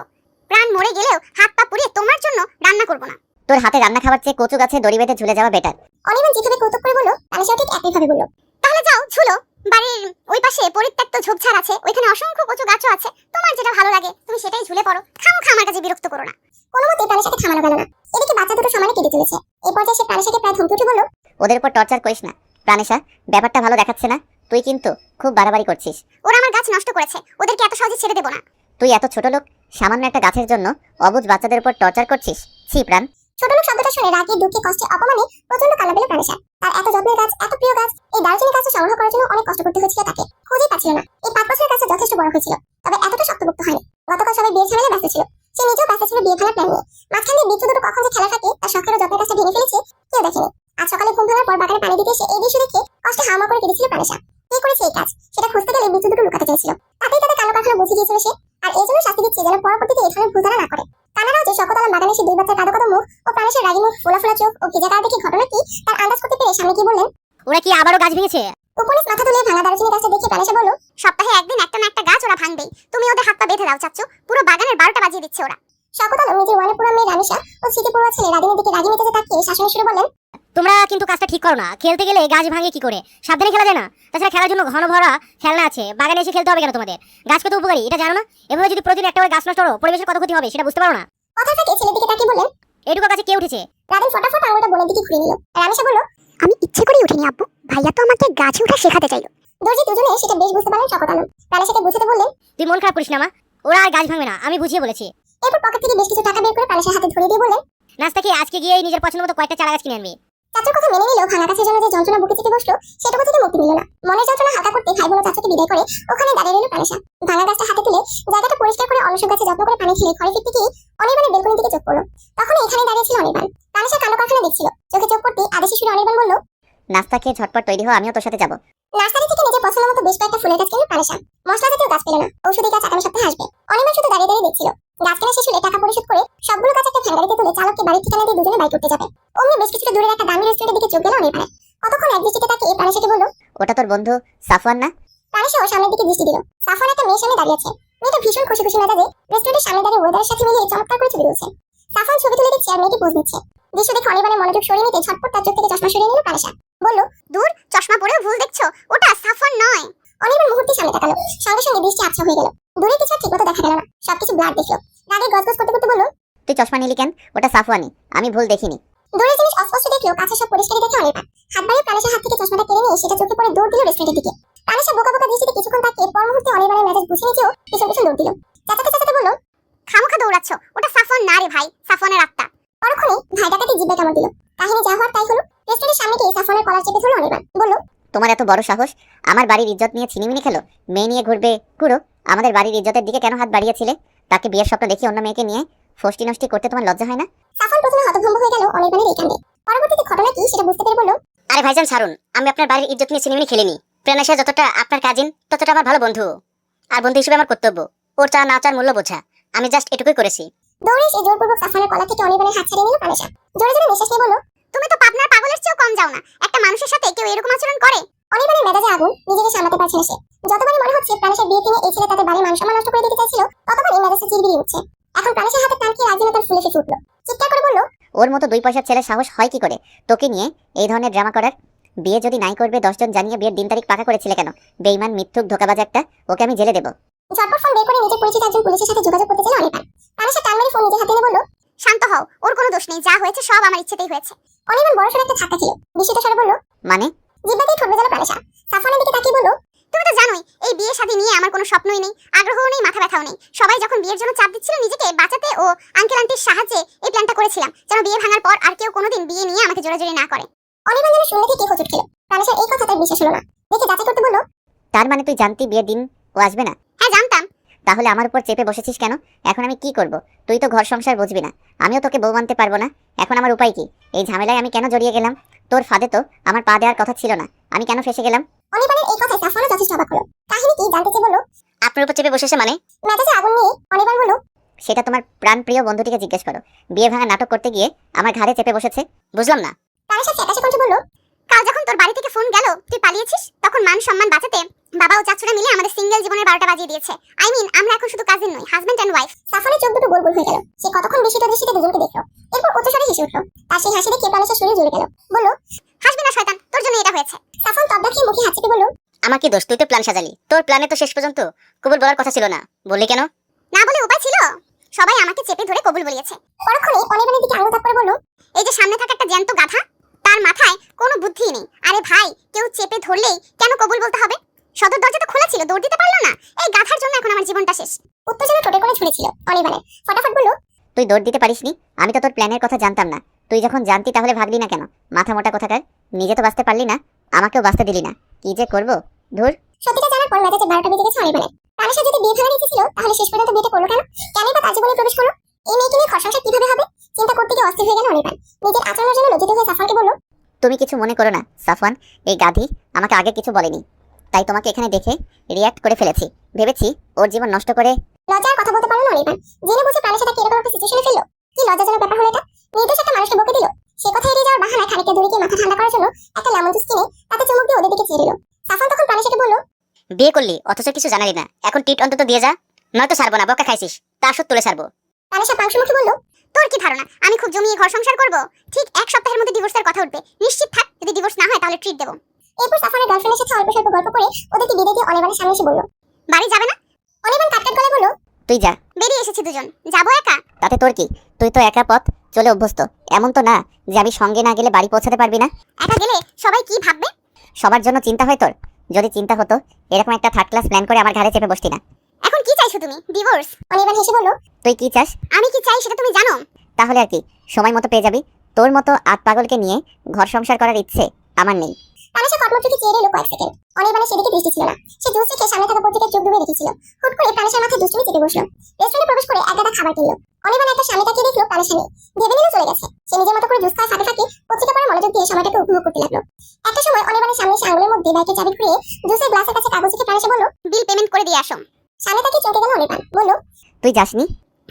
B: প্রাণ মরে গেলেও হাত পা পুড়িয়ে তোমার জন্য রান্না করবো না।
A: তোর হাতে রান্না খাবার চেয়ে কচু গাছে দড়ি বেঁধে ঝুলে যাওয়া বেটার।
B: অনির্বাণ যেভাবে কৌতুক করে বলল, প্রাণেশাও ঠিক একইভাবে বলল, তাহলে যাও ঝুলো। বাড়ির ওই পাশে পরিত্যক্ত ঝোপঝাড় আছে, ওইখানে অসংখ্য কচু গাছও আছে। তোমার যেটা ভালো লাগে তুমি সেটাই ঝুলে পড়ো, খামোখা আমার কাছে বিরক্ত করো না। কোনো মতে প্রাণেশাকে থামানো গেল না। এদিকে বাচ্চা দুটো সমানে কেটে চলেছে। এই পর্যায়ে সে প্রাণেশাকে প্রায় ধমকে উঠে বলল,
A: ওদের উপর টর্চার করিস না প্রাণেশা, ব্যাপারটা ভালো দেখাচ্ছে না। তুই কিন্তু খুব বাড়াবাড়ি করছিস।
B: ওরা আমার গাছ নষ্ট করেছে, ওদেরকে এত সহজে ছেড়ে দেবো না।
A: তুই এত ছোট লোক, সামান্য একটা গাছের জন্য অবুঝ বাচ্চাদের উপর টর্চার করছিস? ছি প্রাণ।
B: ছোট লোক শব্দটা শুনে রাগে দুঃখে কষ্টে অপমানে প্রচন্ড কান্না পেল প্রাণেশা। তার এত যত্নের গাছ, এত প্রিয় গাছ, এই দার্জিলিং গাছটা সংগ্রহ করার জন্য অনেক কষ্ট করতে হয়েছিল তাকে, খুঁজেই পাচ্ছিল না। এই 5 বছরের গাছটা যথেষ্ট বড় হয়েছিল, তবে এতটা শক্তপোক্ত হয়নি। গতকাল সবাই বিয়ের ঝামেলায় ব্যস্ত ছিল, সে নিজেও ব্যস্ত ছিল বিয়ে ফেলার প্ল্যান নিয়ে। মাঝখান দিয়ে বৃক্ষ দুটো কখন যে খেলা থাকে তার শখের ও যত্নের গাছটা ভেঙে ফেলেছে কেউ দেখেনি। আজ সকালে ঘুম ভাঙার পর বাগানে পানি দিতে এসে এই দৃশ্য দেখে কষ্টে হাওয়া করে কেঁদেছিল প্রাণেশা। কে করেছে এই কাজ সেটা খুঁজতে গেলে বৃক্ষ দুটো লুকাতে চাইছিল, তাতেই তাদের কালো কারখানা বুঝে গিয়েছিল সে। আর এই জন্য শাস্তি দিচ্ছে যেন পরবর্তীতে এই ধরনের ভুল তারা না করে। কানাডাও যে শকতালা বাগানে সে দুই বাচ্চার কাদো কাদো মুখ ও প্রাণেশের রাগী মুখ, ফোলা ফোলা চোখ ও ভেজা গায়ে দেখে ঘটনা কি তার আন্দাজ করতে পেরে সামনে কি বললেন,
A: ওরা কি আবারও গাছ ভেঙেছে?
B: উপনিস মাথা তুলে ভাঙা দারুচিনি গাছটা দেখে প্রাণেশা বলল, সপ্তাহে একদিন একটা না একটা গাছ ওরা ভাঙবেই, তুমি ওদের হাত পা বেঁধে দাও চাচ্চু, পুরো বাগানের 12টা বাজিয়ে দিচ্ছে ওরা। শকতালা নিজের ওয়ানে পুরো মেয়ে রানিশা ও স্মৃতিপূর্ণ ছেলে রাদিনের দিকে রাগী মেজাজে তাকিয়ে শাসনের সুরে বললেন,
A: তোমরা কিন্তু কাজটা ঠিক করো না। খেলতে গেলে গাছ ভাঙে কি করে? সাবধানে খেলা যায় না? তাছাড়া খেলার জন্য ঘন ভরা খেলনা আছে, বাগানে এসে খেলতে হবে কেন তোমাদের? গাছ কত উপকারী এটা জানো না? এভাবে যদি প্রতিদিন একটা করে গাছ নষ্ট করো, পরিবেশের কত ক্ষতি হবে সেটা বুঝতে পারো না?
B: কথা থেকে ছেলের দিকে তাকিয়ে বললেন,
A: এটুকু গাছে কে উঠেছে?
B: রাদিন ফটাফট আঙুলটা বোনের দিকে ঘুরিয়ে নিল। রানিশা বলল, আমি ইচ্ছে করেই উঠিনি আব্বু, ভাইয়া তো আমাকে গাছে ওঠা শেখাতে চাইলো। দর্জি দুজনে সেটা বেশ বুঝতে পারলেন শকতালা। রানিশাকে বুঝতে বললেন,
A: তুই মন খারাপ করিস না মা, ওরা আর গাছ ভাঙবে না, আমি বুঝিয়ে বলেছি।
B: এরপর পকেট থেকে বেশ কিছু টাকা বের করে প্রাণেশার হাতে ধরিয়ে দিয়ে বললেন,
A: নাস্তা খেয়ে আজকে গিয়ে নিজের পছন্দ মতো কয়েকটা চারা গাছ কিনে আনবি।
B: চাচার কথা মেনে নিলেও ভাঙা গাছের জন্য যে যন্ত্রণা বুকে চেপে বসলো সেটুকু থেকে মুক্তি মিলল না। মনের যন্ত্রণা হালকা করতে ভাই বোন চাচাকে বিদায় করে ওখানে দাঁড়িয়ে রইল প্রাণেশা। ভাঙা গাছটা হাতে তুলে জায়গাটা পরিষ্কার করে অনসক গাছে যত্ন করে পানি ঢেলে ঘরে ফিরতে গিয়ে অনির্বাণের বেলকনির দিকে চোখ পড়লো। তখন এখানে দাঁড়িয়ে ছিল অনির্বাণ। প্রাণেশা কালো কারখানা দেখছিল, চোখে চোখ পড়তে আদেশি সুরে অনির্বাণ বলল,
A: নাস্তা খেয়ে ঝটপট তৈরি হও, আমিও তোর সাথে যাবো।
B: নার্সারি থেকে নিজের পছন্দ মতো বেশ কয়েকটা ফুলের গাছ কিনল প্রাণেশা। মশলা জাতীয় গাছ পেল না, ঔষধি গাছ আগামী সপ্তাহে আসবে। অনির্বাণ শুধু দাঁড়িয়ে দাঁড়িয়ে দেখছিল। গাছ কেনা শেষ হলে টাকা পরিশোধ করে সবগুলো গাছ একটা ভ্যান গাড়িতে তুলে চালককে বাড়ির ঠিকানা দিয়ে দুজনে বাইক করতে যাবে। অমনি বেশ কিছুটা দূরের একটা দামি রেস্টুরেন্টের দিকে চোখ গেল অনির্বাণের। কতক্ষণ এক দৃষ্টিতে তাকিয়ে প্রাণেশাকে বলল,
A: ওটা তোর বন্ধু সাফওয়ান না?
B: প্রাণেশাও সামনের দিকে দৃষ্টি দিল। সাফওয়ান একটা মেয়ের সামনে দাঁড়িয়ে আছে। মেয়েটা ভীষণ খুশি খুশি মেজাজে রেস্টুরেন্টের সামনে দাঁড়িয়ে ওয়েদারের সাথে মিলিয়ে চমৎকার করে ছবি তুলছে। সাফওয়ান ছবি তুলে দিচ্ছে আর মেয়েটি পোজ দিচ্ছে। দৃশ্য দেখে অনির্বাণের মনোযোগ সরিয়ে নিতে ঝটপট তার চোখ থেকে চশমা সরিয়ে নিল প্রাণেশা। বলল, দূর, চশমা পরেও ভুল দেখছো, ওটা সাফওয়ান নয়। অনির্বাণ মুহূর্তে সামনে তাকালো, সঙ্গে সঙ্গে দৃষ্টি আবছা হয়ে গেল। দূরে কিছু আর ঠিকমতো দেখা গেল না, সবকিছু ব্লার দেখলো। রাগে গজগজ করতে করতে বলল,
A: তুই চশমা নিলি কেন? ওটা সাফওয়ানি, আমি ভুল দেখিনি।
B: দূরের জিনিস অস্পষ্ট দেখলো, কাছে সব পরিষ্কারই দেখে অনির্বাণ হাত বাড়িয়ে প্রাণেশার হাত থেকে চশমাটা কেড়ে নিয়ে সেটা চোখে পড়ে দৌড় দিল রেস্টুরেন্টের দিকে। প্রাণেশা বোকা বোকা দৃষ্টিতে কিছুক্ষণ তাকিয়ে পর মুহূর্তে অনির্বাণের মেজাজ বুঝে নিয়েও পিছন পিছন দৌড় দিল। চাচাতে চাচাতে বলল, খামোখা দৌড়াচ্ছ, ওটা সাফওয়ান না রে ভাই, সাফওয়ানের আত্মা। পরক্ষণে ভাই ডাকাতে জিব্বে কামড় দিল। কাহিনী যা হওয়ার তাই হলো। রেস্টুরেন্টের সামনে গিয়ে সাফওয়ানের কলার চেপে ধরল অনির্বাণ। বলল,
A: তোমার এত বড় সাহস, আমার বাড়ির ইজ্জত নিয়ে ছিনিমিনি খেলো? মেয়ে নিয়ে ঘুরবে ঘুরো, আমাদের বাড়ির ইজ্জতের দিকে কেন হাত বাড়িয়েছিলে? তাকে বিয়ের স্বপ্ন দেখি অন্য মেয়েকে নিয়ে ফষ্টি নষ্টি করতে তোমার লজ্জা হয় না?
B: সাফওয়ান প্রথমে হতভম্ব হয়ে গেল অনির্বাণের এই কাণ্ডে। পরবর্তীতে ঘটনা কি সেটা বুঝতে পেরে বলল,
A: আরে ভাইজান ছাড়ুন, আমি আপনার বাড়ির ইজ্জত নিয়ে ছিনিমিনি খেলিনি। প্রাণেশা যতটা আপনার কাজিন ততটা আমার ভালো বন্ধু, আর বন্ধু হিসেবে আমার কর্তব্য ওর চা না চার মূল্য বোঝা। আমি জাস্ট এটুকুই করেছি।
B: দৌড়ে এসে জোরপূর্বক সাফওয়ানের কলার থেকে অনির্বাণের হাত ছাড়িয়ে নিল প্রাণেশা। জোরে জোরে নিঃশ্বাস নিয়ে বলল, তুমি তো পাবনার পাগলের চেয়েও কম যাও না, একটা মানুষের সাথে কেউ এরকম আচরণ করে? অনির্বাণের মেজাজে আগুন, নিজেকে সামলাতে পারছে না সে। যতবারই মনে হচ্ছে প্রাণেশার বিয়ে ভেঙে এই ছেলে তাদের বাড়ির মান সম্মান নষ্ট করে দিতে চাইছিল, ততবারই মেজাজটা চিরবিরি উঠছে। এখন প্রাণেশার হাতে টান খেয়ে রাগিনা তার ফুলে ফেটে উঠল। চিৎকার করে বলল,
A: ওর মতো 2 পয়সার ছেলে সাহস হয় কি করে তোকে নিয়ে এই ধরনের ড্রামা করার? বিয়ে যদি নাই করবে 10 জন জানিয়ে বিয়ের দিন তারিখ পাকা করেছিলে কেন? বেঈমান, মিথ্যুক, ধোকাবাজ একটা, ওকে আমি জেলে দেবো।
B: ঝটপট ফোন বের করে নিজের পরিচিত একজন পুলিশের সাথে যোগাযোগ করতে চাইল অনির্বাণ। প্রাণেশা টান মেরে ফোন নিজের হাতে নিয়ে বলল, শান্ত হও, ওর কোনো দোষ নেই, যা হয়েছে সব আমার ইচ্ছেতেই হয়েছে। অনির্বাণ বড়সড় একটা ধাক্কা খেলো। বিস্মিত স্বরে বলল,
A: মানে?
B: জিহ্বা দিয়ে ঠোঁট ভেজালো প্রাণেশা। সাফওয়ানের দিকে তাকিয়ে বলল, তুমি তো জানোই এই বিয়ে শাদী নিয়ে আমার কোনো স্বপ্নই নেই, আগ্রহও নেই, মাথা ব্যথাও নেই। সবাই যখন বিয়ের জন্য চাপ দিচ্ছিল, নিজেকে বাঁচাতে ও আঙ্কেল আন্টির সাহায্যে এই প্ল্যানটা করেছিলাম, যেন বিয়ে ভাঙার পর আর কেউ কোনোদিন বিয়ে নিয়ে আমাকে জোরাজুরি না করে। অনির্বাণ যেন শুনে থেকে হোঁচট খেলো। প্রাণেশার এই কথা তার বিশ্বাস হলো না। দেখে যাচাই করতে বলল,
A: তার মানে তুই জানতি বিয়ের দিন ও আসবে না?
B: হ্যাঁ জানতাম।
A: তাহলে আমার উপর চেপে বসেছিস কেন? এখন আমি কি করব? তুই তো ঘর সংসার বুঝবি না, আমিও তোকে বউ মানতে পারবো না। এখন আমার উপায় কি? এই ঝামেলায় আমি কেন জড়িয়ে গেলাম? তোর ফাঁদে তো আমার পা দেওয়ার কথা ছিল না, আমি কেন ফেসে গেলাম?
B: অনির্বাণের এই কথায় সাফওয়ানও যথেষ্ট অবাক হলো। কাহিনী কি জানতে চেয়ে বলল,
A: আপনার উপর চেপে বসেছে মানে?
B: মেজাজে আগুন নিয়ে অনির্বাণ বলল,
A: সেটা তোমার প্রাণপ্রিয় বন্ধুটিকে জিজ্ঞেস করো। বিয়ে ভাঙা নাটক করতে গিয়ে আমার ঘাড়ে চেপে বসেছে। বুঝলাম না।
B: প্রাণেশা ফ্যাকাশে কণ্ঠে বলল, কাল যখন তোর বাড়ি থেকে ফোন গেল তুই পালিয়েছিস, তখন মান সম্মান বাঁচাতে বাবা ও চাচুরা মিলে আমাদের সিঙ্গেল জীবনের 12টা বাজিয়ে দিয়েছে। আমরা এখন শুধু কাজিন নই, হাজবেন্ড এন্ড ওয়াইফ। সাফওয়ানের চোখ দুটো গোল গোল হয়ে গেল। সে কতক্ষণ বিস্মিত দৃষ্টিতে দুজনকে দেখলো, এরপর উচ্চস্বরে হেসে উঠল। তার সেই হাসি দেখে প্রাণেশার শরীর জ্বলে গেল। বলল, হাসবি না শয়তান, তোর জন্য এটা হয়েছে। সাফওয়ান তবদা খেয়ে মুখে হাত চেপে বলল,
A: আমার কি দোষ? তুই তো প্ল্যান সাজালি, তোর প্ল্যানে তো শেষ পর্যন্ত কবুল বলার কথা ছিল না, বললি কেন?
B: না বলে উপায় ছিল? সবাই আমাকে চেপে ধরে কবুল বলিয়েছে। পরক্ষণে অনির্বাণের দিকে আঙুল তাক করে বলল, এই যে সামনে থাকা একটা জ্যান্ত গাধা, তার মাথায় কোনো বুদ্ধি নেই। আরে ভাই, কেউ চেপে ধরলেই কেন কবুল বলতে হবে? সদর দরজা তো খোলা ছিল, দৌড় দিতে পারলো না। এই গাধার জন্য এখন আমার জীবনটা শেষ। উত্তেজনা ঠোঁটে করে ঝুলেছিল অনির্বাণের। ফটাফট বলল,
A: তুই দৌড় দিতে পারিসনি? আমি তো তোর প্ল্যানের কথা জানতাম না। তুই যখন জানতি তাহলে ভাগলি না কেন? মাথা মোটা কোথাকার। নিজে তো বাঁচতে পারলি না, আমাকেও বাঁচতে দিলি না। কি যে করবো, ধুর।
B: সত্যিটা জানার পর মেজাজে 12টা বেজে গেছে অনির্বাণের। প্রাণেশা যদি বিয়ে ভাঙার ইচ্ছে ছিল, তাহলে শেষ পর্যন্ত বিয়েটা করলো কেন? কেনই বা তার জীবনে প্রবেশ করলো? এই মেয়েকে নিয়ে ঘর সংসার কিভাবে হবে? চিন্তা করতে গিয়ে অস্থির হয়ে গেল অনির্বাণ। নিজের আচরণের জন্য লজ্জিত হয়ে সাফওয়ানকে বলল,
A: তুমি কিছু মনে করো না সাফওয়ান, এই গাধি আমাকে আগে কিছু বলেনি, তাই তোমাকে এখানে দেখে রিয়্যাক্ট করে ফেলেছি। ভেবেছি ওর জীবন নষ্ট করে।
B: লজ্জার কথা বলতে পারলো না অনির্বাণ। জেনে বুঝে প্রাণেশা তাকে এরকম একটা সিচুয়েশনে ফেললো। কি লজ্জাজনক ব্যাপার হলো এটা। নির্দোষ একটা মানুষকে বকে দিল। সে কথা এড়িয়ে যাওয়ার বাহানায় খানিকটা দূরে গিয়ে মাথা ঠান্ডা করার জন্য একটা লেমন জুস কিনে তাতে চুমুক দিয়ে ওদের দিকে চেয়ে দিল। সাফওয়ান তখন প্রাণেশাকে বলল,
A: বিয়ে করলি অথচ কিছু জানালি না, এখন টিট অন্তত দিয়ে যা, নয়তো ছাড়বো না। বকা খাইছিস, তার সুদ তুলে ছাড়বো।
B: প্রাণেশা পাংশুমুখে বলল, তোর কি ধারণা আমি খুব জমিয়ে ঘর সংসার করব? ঠিক এক সপ্তাহের মধ্যে ডিভোর্সের কথা উঠবে। নিশ্চিত থাক, যদি ডিভোর্স না হয় তাহলে ট্রিট দেব। এরপর সাফওয়ানের গার্লফ্রেন্ডের সাথে অল্প স্বল্প গল্প করে ওদেরকে বিদায় দিয়ে অনির্বাণের সামনে এসে বলল, বাড়ি যাবে না? অনির্বাণ কাটকাট গলায় বলল,
A: তুই যা।
B: বেরিয়ে এসেছি দুজন, যাবো একা?
A: তাতে তোর কি? তুই তো একা পথ চলে অভ্যস্ত। এমন তো না যে আমি সঙ্গে না গেলে বাড়ি পৌঁছাতে পারবি না।
B: একা গেলে সবাই কি ভাববে?
A: সবার জন্য চিন্তা হয় তোর? যদি চিন্তা হতো এরকম একটা থার্ড ক্লাস প্ল্যান করে আমার ঘাড়ে চেপে বসতি না।
B: এখন কি চাইছো তুমি? ডিভোর্স? অনির্বাণ হেসে বলল,
A: তুই কি চাস?
B: আমি কি চাই সেটা তুমি জানো?
A: তাহলে আর কি, সময় মতো পেয়ে যাবি। তোর মতো আত পাগলকে নিয়ে ঘর সংসার করার ইচ্ছে আমার নেই।
B: প্রাণেশা কর্মচুকি চেয়ে রইল কয়েক সেকেন্ড। অনির্বাণের সেদিকে দৃষ্টি ছিল না। সে জুস খেয়ে সামনে থাকা পত্রিকায় চোখ ডুবে রেখেছিল। হুট করে প্রাণেশার মাথায় দুষ্টুমি চেপে বসলো। রেস্টুরেন্টে প্রবেশ করে এক গাদা খাবার কিনলো। অনির্বাণ একটা সামনে তাকিয়ে দেখলো প্রাণেশা নেই। ভেবে নিল চলে গেছে। সে নিজের মতো করে জুস খাওয়ার ফাঁকে ফাঁকে পত্রিকা পড়ে মনোযোগ দিয়ে সময়টাকে উপভোগ করতে লাগলো। একটা সময় অনির্বাণের সামনে এসে আঙুলের মধ্যে ব্যাগের চাবি ঘুরিয়ে জুসের গ্লাসের কাছে কাগজ রেখে প্রাণেশা বলল, বিল পেমেন্ট করে দিয়ে আসো। সামনে তাকিয়ে চমকে গেল অনির্বাণ। বলল,
A: তুই যাসনি?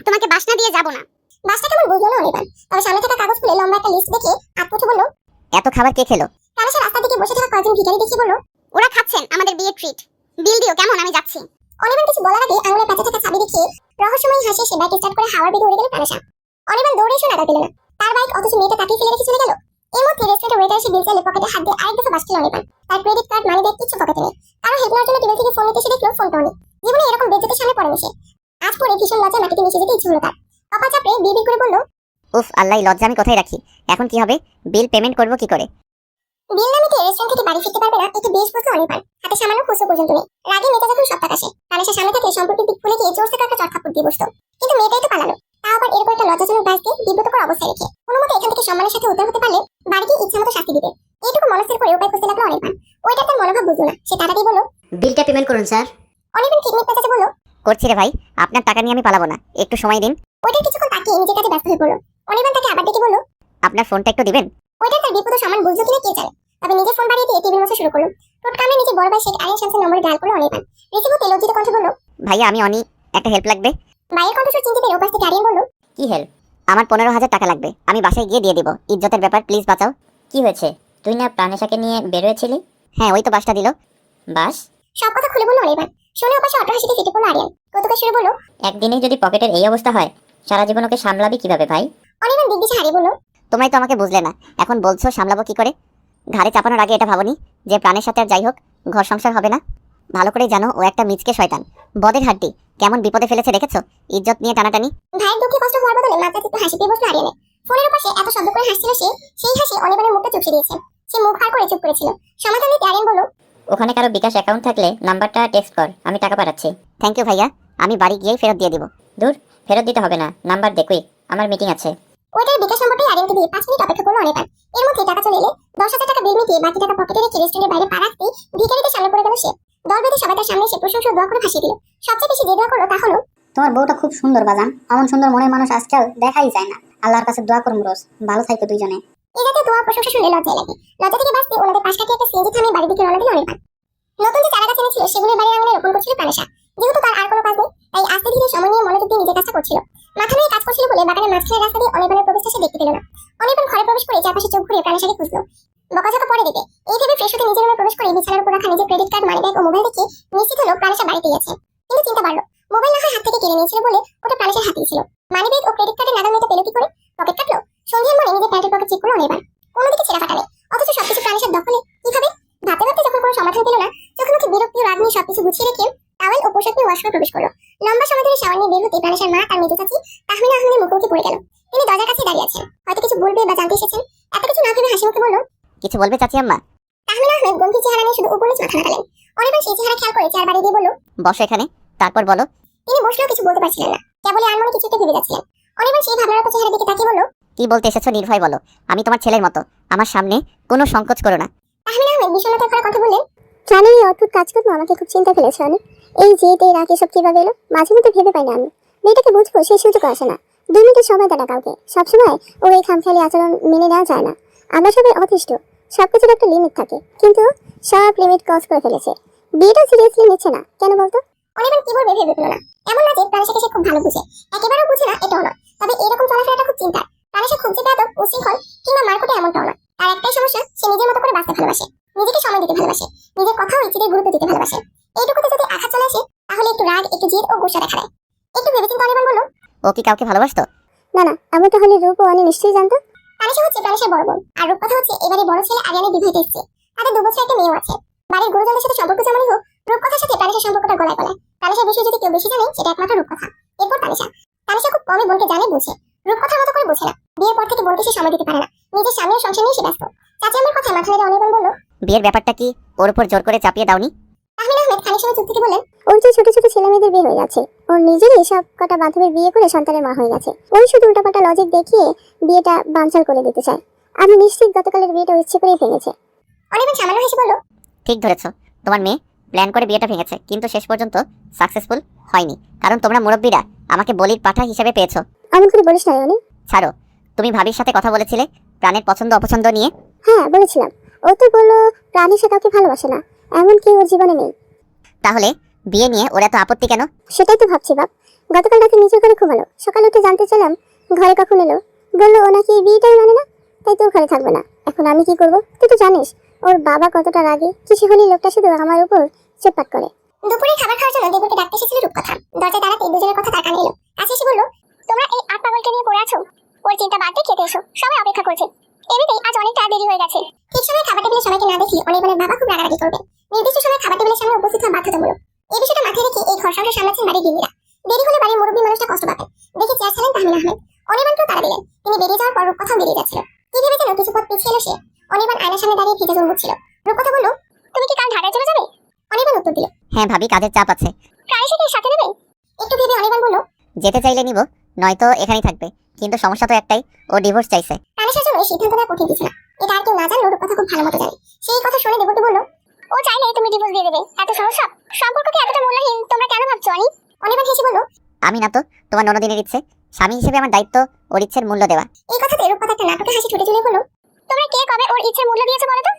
B: তোমাকে বাসনা দিয়ে যাবো না। বাসটা কেমন বুঝলো না অনির্বাণ। তবে সামনে থাকা কাগজ খুলে লম্বা একটা লিস্ট দেখে আত্মুঠে বলল,
A: এত খাবার কে খেলো?
B: প্রাণেশা রাস্তা দিকে বসে থাকা কয়েকজন ভিখারি দেখিয়ে বলল, ওরা খাচ্ছেন আমাদের বিয়ের ট্রিট। বিল দিও কেমন, আমি যাচ্ছি। অনির্বাণ কিছু বলার আগে আঙুলের পাশে থাকা চাবি দেখিয়ে রহস্যময়ী হাসি সে বাইক স্টার্ট করে হাওয়ার বেগে উড়ে গেল প্রাণেশা। অনির্বাণ দৌড়ে এসে নাগাল পেল না। তার বাইক অথচ মেয়েটা তাকিয়ে ফেলে রেখে চলে গেল। এই মধ্যে রেস্টুরেন্টের ওয়েটার এসে বিল চাইলে পকেটে হাত দিয়ে আরেক দফা বাসছিল অনির্বাণ। তার ক্রেডিট কার্ড, মানি ব্যাগ কিছু পকেটে নেই। কারো হেল্প নেওয়ার জন্য টেবিল থেকে ফোন নিতে এসে দেখলো ফোনটা অনেক। জীবনে এরকম বেজ্জতের সামনে পড়েনি সে। আজ পরে ভীষণ লজ্জা মাটিতে মিশে যেতে ইচ্ছে হলো তার। কপাল চাপড়ে বিড়বিড় করে বলল,
A: উফ আল্লাহ, লজ্জা আমি কোথায় রাখি? এখন কি হবে? বিল পেমেন্ট করব কি করে?
B: বিল না মিটিয়ে রেস্টুরেন্ট থেকে বাড়ি ফিরতে পারবে না, এটি বেশ বুঝলো অনির্বাণ। হাতে সামান্য খুচরো পর্যন্ত নেই। রাগে মেতে যখন সব টাকা আসে, প্রাণেশার সামনে থেকে সম্পর্কের দিক ভুলে গিয়ে জোরসে একটা চড় দিয়ে বসতো। কিন্তু মেয়েটাই তো পালালো, তাও আবার এরকম একটা লজ্জাজনক বাইক দিয়ে বিব্রতকর অবস্থায় রেখে। কোনো মতে এখান থেকে সম্মানের সাথে উদ্ধার হতে পারলে বাড়ি গিয়ে ইচ্ছা মতো শাস্তি দিবে। এইটুকু মনস্থির করে উপায় খুঁজতে লাগলো অনির্বাণ। ওইটা তার মনোভাব বুঝলো না। সে তাড়াতাড়ি বলল,
A: বিলটা পেমেন্ট করুন স্যার।
B: অনির্বাণ কিডনিক পেঁচাতে বলল,
A: করছি রে ভাই, আপনার টাকা নিয়ে আমি পালাবো না, একটু সময় দিন।
B: ওইটার কিছুক্ষণ তাকিয়ে নিজের কাছে ব্যস্ত হয়ে পড়লো। অনির্বাণ তাকে আবার ডেকে বলল,
A: আপনার ফোনটা একটু দিবেন।
B: ওইটা তার বিপদ ও সামান বুঝলো কিনা কে জানে। তবে নিজের ফোন বাড়িয়ে দিয়ে টেবিল মোছা শুরু করলো। টোট কামড়ে নিজে বড় ভাই শেখ আরিয়ান শামসের নম্বরে ডায়াল করলো অনির্বাণ। রিসিভ হতে লজ্জিত কণ্ঠে বলল,
A: ভাইয়া আমি অনি, একটা হেল্প লাগবে।
B: ভাইয়ের কণ্ঠস্বর চিনতে পেরে ওপাশ থেকে আরিয়ান বলল,
A: কি হেল্প? আমার 15,000 টাকা লাগবে, আমি বাসায় গিয়ে দিয়ে দিব। ইজ্জতের ব্যাপার, প্লিজ বাঁচাও। কি হয়েছে? তুই না প্রাণেশাকে নিয়ে বেরোয়েছিলি? হ্যাঁ, ওই তো বাসটা দিল। বাস?
B: সব কথা খুলে বলল অনির্বাণ। শুনে ওপাশে অট্টহাসিতে ফেটে পড়লো আরিয়ান। কৌতুকের সুরে বলল,
A: একদিনেই যদি পকেটের এই অবস্থা হয়, সারা জীবন ওকে সামলাবি কিভাবে ভাই?
B: অনির্বাণ দিগ্বিষে হারিয়ে বলল,
A: তোমরাই তো আমাকে বুঝলে না, এখন বলছো সামলাবো কি করে? ঘাড়ে চাপানোর আগে এটা ভাবনি যে প্রাণের সাথে আর যাই হোক ঘর সংসার হবে না? ভালো করেই জানো ও একটা মিচকে শয়তান, বদের হাড্ডি। কেমন বিপদে ফেলেছে দেখেছো? ইজ্জত নিয়ে টানাটানি।
B: ভাইয়ের দুঃখে কষ্ট হওয়ার বদলে মাথা একটু হাসি দিয়ে বসলো আরিয়ানে। ফোনের পাশে এত শব্দ করে হাসছিল সে, সেই হাসি অনির্বাণের মুখটা চুপসে দিয়েছে। সে মুখ ভার করে চুপ করেছিল। সমাধান দিতে আরিয়ান বলল,
A: ওখানে কারো বিকাশ অ্যাকাউন্ট থাকলে নাম্বারটা টেক্সট কর, আমি টাকা পাঠাচ্ছি। থ্যাংক ইউ ভাইয়া, আমি বাড়ি গিয়েই ফেরত দিয়ে দিব। দূর, ফেরত দিতে হবে না, নাম্বার দে কুইক, আমার মিটিং আছে।
B: ওইটার বিকাশ নম্বরটাই আরিয়ানকে দিয়ে 5 মিনিট অপেক্ষা করলো অনির্বাণ। এর মধ্যে টাকা চলে এলে 10,000 টাকা বিল মিটিয়ে বাকি টাকা পকেটে রেখে রেস্টুরেন্টের বাইরে পা রাখতেই ভিখারিদের সামনে পড়ে গেল সে। দল বেঁধে সবাই তার সামনে এসে প্রশংসা ও দোয়া করে ভাসিয়ে দিল। সবচেয়ে বেশি যে দোয়া করলো তা হলো,
C: তোমার বউটা খুব সুন্দর বাজান, এমন সুন্দর মনের মানুষ আজকাল দেখাই যায় না। আল্লাহর কাছে দোয়া করুন রোজ ভালো থাকো দুইজনে।
B: এই জাতীয় দোয়া প্রশংসা শুনলে লজ্জায় লাগে। লজ্জা থেকে বাঁচতে ওনাদের পাশ কাটিয়ে একটা সিএনজি থামিয়ে বাড়ির দিকে রওনা দিল অনির্বাণ। নতুন যে চারা গাছ এনেছিল সেগুলোর বাড়ির আঙিনায় রোপণ করছিল প্রাণেশা। যেহেতু তার আর কোনো কাজ নেই, তাই আস্তে ধীরে সময় নিয়ে মনোযোগ দিয়ে নিজের কাজটা করছিল। মাথা নিয়ে কাজ করছিল বলে বাগানের মাঝখানের রাস্তা দিয়ে অনির্বাণের প্রবেশটা সে দেখতে পেল না। অনির্বাণ ঘরে প্রবেশ করে চারপাশে চোখ ঘুরিয়ে প্রাণেশাকে খুঁজলো। বকাঝকা পরে দিতে এই ভেবে ফ্রেশ হতে নিজের রুমে প্রবেশ করে বিছানার উপর রাখা নিজের ক্রেডিট কার্ড, মানিব্যাগ ও মোবাইল দেখে নিশ্চিত হলো প্রাণেশা বাড়িতেই আছে। কিন্তু চিন্তা বাড়লো, মোবাইল না হয় হাত থেকে কেড়ে নিয়েছিল বলে ওটা প্রাণেশার হাতেই ছিল। মানিব্যাগ ও ক্রেডিট কার্ডের নাগাল মেয়েটা পেল কি করে? পকেট কাটলো? সন্ধ্যার মনে নিজের প্যান্টের পকেট চেক করলো অনির্বাণ। কোনোদিকে ছেঁড়া ফাটা নেই, অথচ সবকিছু প্রাণেশার দখলে। কিভাবে? ভাবতে ভাবতে যখন কোনো সমাধান পেল না, চোখে মুখে বিরক্তি ও রাগ নিয়ে সবকিছু গুছিয়ে রেখে টাওয়েল ও পোশাক নিয়ে ওয়াশরুমে প্রবেশ করলো। লম্বা সময় ধরে শাওয়ার নিয়ে বের হতে প্রাণেশার মা তার মেজো চাচি তাহমিনা আহমেদের মুখোমুখি পড়ে গেল। তিনি দরজার কাছে দাঁড়িয়ে আছেন, হয়তো কিছু বলবে বা জানতে এসেছেন। এত কিছু না ভেবে হাসি মুখে বলল,
A: কিছু বলবে চাচি আম্মা?
B: তাহমিনা আহমেদ গম্ভীর চেহারা নিয়ে শুধু উপর নিচ মাথা নাড়ালেন। অনির্বাণ সেই চেহারা খেয়াল করে চেয়ার বাড়িয়ে দিয়ে বলল,
A: বসো এখানে, তারপর বলো।
B: তিনি বসলেও কিছু বলতে পারছিলেন না, কেবলই আনমনে কিছু একটা ভেবে যাচ্ছিলেন। অনির্বাণ সেই ভাবনারত চেহারার দিকে তাকিয়ে বলল,
A: কি বলতে এসেছো নির্ভয় বলো, আমি তোমার ছেলের মতো, আমার সামনে কোনো সংকোচ করো না।
B: তাহমিনা আহমেদ বিষণ্ণতায় ভরা কথা বললেন,
C: জানি এই অদ্ভুত কাজকর্ম আমাকে খুব চিন্তা ফেলেছে অনেক। এই জেদ এই রাগ এসব কিভাবে এলো মাঝে মধ্যে ভেবে পাই না আমি। মেয়েটাকে বুঝবো সেই সুযোগ আসে না। 2 মিনিটের সময় দেয় না কাউকে। সবসময় ওর এই খামখেয়ালি আচরণ মেনে নেওয়া যায় না। আমরা সবাই অতিষ্ঠ, সবকিছুর একটা লিমিট থাকে, কিন্তু সব লিমিট ক্রস করে ফেলেছে। বিয়েটা সিরিয়াসলি নিচ্ছে না কেন বলতো?
B: অনির্বাণ কি বলবে ভেবে পেল না। এমন না যে প্রাণেশাকে সে খুব ভালো বুঝে, একেবারেও বুঝে না এটাও নয়, তবে এরকম চলাফেরাটা খুব চিন্তার। প্রাণেশা খুব যে বেয়াদব, উশৃঙ্খল কিংবা মারকুটে এমনটাও না। তার একটাই সমস্যা, সে নিজের মতো করে বাঁচতে ভালোবাসে, নিজেকে সময় দিতে ভালোবাসে, নিজের কথা ও ইচ্ছেদের গুরুত্ব দিতে ভালোবাসে। এইটুকুতে যদি আঘাত চলে আসে তাহলে একটু রাগ, একটু জেদ ও গুসা দেখা দেয়। একটু ভেবেচিন্তে অনির্বাণ বলল,
A: ও কি কাউকে ভালোবাসতো?
C: না না, এমনটা হলে রূপ ও অনি নিশ্চয়ই জানতো।
B: প্রাণেশা হচ্ছে প্রাণেশার বড় বোন, আর রূপকথা হচ্ছে এবারে বড় ছেলে আরিয়ানের বিবাহিত স্ত্রী। তাদের 2 বছর একটা মেয়েও আছে। বাড়ির গুরুজনদের সাথে সম্পর্ক যেমনই হোক, রূপকথার সাথে প্রাণেশার সম্পর্কটা গলায় গলায়। প্রাণেশার বিষয়ে যদি কেউ বেশি জানে সেটা একমাত্র রূপকথা, এরপর প্রাণেশা। প্রাণেশা খুব কমই বোনকে জানে, বুঝে। রূপকথার মতো করে বোঝে না। বিয়ের পর থেকে বোনকে সে সময় দিতে পারে না, নিজের স্বামী ও সংসার নিয়ে সে ব্যস্ত। চাচি আমার কথায় মাথা নেড়ে অনির্বাণ বলল,
A: বিয়ের ব্যাপারটা কি ওর উপর জোর করে চাপিয়ে দাওনি?
B: তাহমিনা আহমেদ খানিক সময় চুপ থেকে বললেন,
C: ওর যে ছোট ছোট ছেলে মেয়েদের বিয়ে হয়ে গেছে, ওর নিজেরই সব কটা বান্ধবীর বিয়ে করে সন্তানের মা হয়ে গেছে। ওই শুধু উল্টাপাল্টা লজিক দেখিয়ে বিয়েটা বানচাল করে দিতে চায়। আমি নিশ্চিত গতকালের বিয়েটা ও ইচ্ছে করেই ভেঙেছে।
B: অনির্বাণ সামান্য হেসে বলল,
A: ঠিক ধরেছো, তোমার মেয়ে প্ল্যান করে বিয়েটা ভেঙেছে, কিন্তু শেষ পর্যন্ত সাকসেসফুল হয়নি, কারণ তোমরা মুরব্বীরা আমাকে বলির পাঠা হিসেবে পেয়েছো।
C: এমন করে বলিস না অনি।
A: ছাড়ো, তুমি ভাবির সাথে কথা বলেছিলে প্রাণের পছন্দ অপছন্দ নিয়ে।
C: হ্যাঁ বলেছিলাম, ও তো বললো প্রাণী সে কাউকে ভালোবাসে না, এমন কি ওর জীবনে নেই।
A: তাহলে বিয়ে নিয়ে ওর এত আপত্তি কেন?
C: সেটাই তো ভাবছি বাপ। গতকাল রাতে নিজের ঘরে ঘুমালো, সকালে উঠে জানতে চাইলাম ঘরে কখন এলো। বললো ও নাকি এই বিয়েটাই মানে না, তাই তোর ঘরে থাকবে না। এখন আমি কি করবো? তুই তো জানিস ওর বাবা কতটা রাগী। কিছু হলেই লোকটা শুধু আমার উপর চেপাট করে।
B: দুপুরে খাবার খাওয়ার জন্য দেবরকে ডাকতে এসেছিল রূপকথা। দরজায় দাঁড়াতেই দুজনের কথা তার কানে এলো। কাছে এসে বলল, তোমরা এই আত্মাবলকে নিয়ে পড়ে আছো? ওর চিন্তা বাদ দিয়ে খেতে এসো, সবাই অপেক্ষা করছে। এমনিতেই আজ অনেকটা দেরি হয়ে গেছে। ঠিক সময় খাবার টেবিলে সবাইকে না দেখলে অনির্বাণের বাবা খুব রাগারাগি করবেন। নির্দিষ্ট সময় খাবার টেবিলের সামনে উপস্থিত হওয়া বাধ্যতামূলক। এই বিষয়টা মাথায় রেখে এই ঘর সংসার সামলাচ্ছেন বাড়ির গৃহিণীরা। দেরি হলে বাড়ির মুরব্বী মানুষটা কষ্ট পাবেন দেখে চেয়ার ছাড়েন তাহমিনা আহমেদ। অনির্বাণকেও তারা দিলেন। তিনি বেরিয়ে যাওয়ার পর রূপকথাও বেরিয়ে যাচ্ছিল। কি ভেবে যেন কিছু পথ পিছিয়ে এলো সে। অনির্বাণ আয়নার সামনে দাঁড়িয়ে ভিজে চুল মুছছিল। রূপকথা বলল, তুমি কি কাল ঢাকায় চলে যাবে? অনির্বাণ উত্তর দিল,
A: হ্যাঁ ভাবি, কাজের চাপ আছে।
B: প্রাণেশাকে সাথে নেবে? একটু ভেবে অনির্বাণ বলল,
A: যেতে চাইলে নিব, নয়তো এখানেই থাকবে, কিন্তু সমস্যা তো একটাই, ও ডিভোর্স চাইছে।
B: প্রাণেশার জন্য এই সিদ্ধান্ত নেওয়া কঠিন কিছু না। এটা আর কেউ না জানলেও রূপকথা খুব ভালো মতো জানে। সেই কথা শুনে দেবরটি বলল, ও চাইলে তুমি ডিভোর্স দিয়ে দেবে? এত সহজ সব? সম্পর্ককে এতটা মূল্যহীন তোমরা কেন ভাবছো অনি? অনির্বাণ হেসে বলল,
A: আমি না তো, তোমার ননদিনের ইচ্ছে। স্বামী হিসেবে আমার দায়িত্ব ওর ইচ্ছের মূল্য দেওয়া।
B: এই কথাতে রূপকথা একটা নাটকে হাসি ছুটে চলে বলল, তোমরা কে কবে ওর ইচ্ছের মূল্য দিয়েছো বলো তো?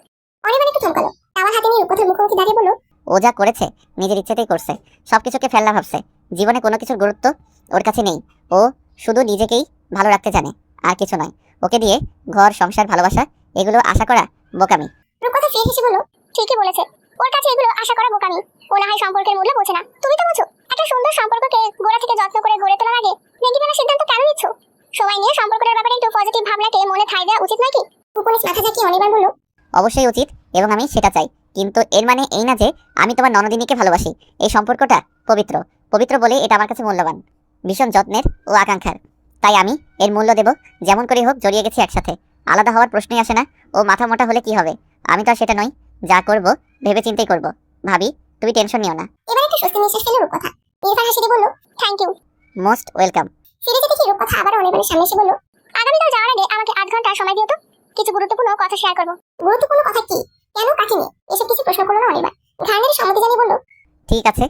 B: অনির্বাণ একটু থমকালো। টাওয়াল হাতে নিয়ে রূপকথার মুখোমুখি দাঁড়িয়ে বলল,
A: ও যা করেছে নিজের ইচ্ছেতেই করছে, সবকিছুকে ফেলনা ভাবছে। জীবনে কোনো কিছুর গুরুত্ব ওর কাছে নেই। ও শুধু নিজেকেই ভালো রাখতে জানে, আর কিছু নয়। ওকে দিয়ে ঘর সংসার ভালোবাসা এগুলো আশা করা বোকামি।
B: রূপকথা ফের হেসে বলল, ঠিকই বলেছে। ওর কাছে এগুলো আশা করা বোকামি। ও না হয় সম্পর্কের মূল্য বোঝে না, তুমি তো বোঝো। একটা সুন্দর সম্পর্ককে গোড়া থেকে যত্ন করে গড়ে তোলার আগে নেগেটিভ সিদ্ধান্ত কেন নিচ্ছ? সময় নিয়ে সম্পর্কটার ব্যাপারে একটু পজিটিভ ভাবনাকে মনে ঠাঁই দেওয়া উচিত নাকি? উপনিস মাথা ঝাঁকিয়ে অনির্বাণ বলল,
A: অবশ্যই উচিত, এবং আমি সেটা চাই। কিন্তু এর মানে এই না যে আমি তোমার ননদিনীকে ভালোবাসি। এই সম্পর্কটা পবিত্র, পবিত্র বলে এটা আমার কাছে মূল্যবান, ভীষণ যত্নের ও আকাঙ্ক্ষার। তাই আমি এর মূল্য দেব। যেমন করে হোক জড়িয়ে গেছি একসাথে, আলাদা হওয়ার প্রশ্নই আসে না। ও মাথা মোটা হলে কি হবে? আমি তো আর সেটা নই। যা করব ভেবে চিন্তেই করব। ভাবি, তুমি টেনশন নিও না।
B: এবার একটু স্বস্তি নিঃশ্বাস ফেলে রূপকথা ইরফান হাসি দিয়ে বলল, থ্যাংক ইউ।
A: Most welcome.
B: ফিরে যেতে কি রূপকথা আবার অনির্বাণের সামনে এসে বলল, আগামীকাল যাওয়ার আগে আমাকে 8 ঘন্টা সময় দিও তো, কিছু গুরুত্বপূর্ণ কথা শেয়ার করব। গুরুত্বপূর্ণ কথা কি? কেন? কাকে নিয়ে? এসব কিছু প্রশ্ন করলো না অনির্বাণ। ঘাড় সম্মতি জানিয়ে বলল,
A: ঠিক আছে।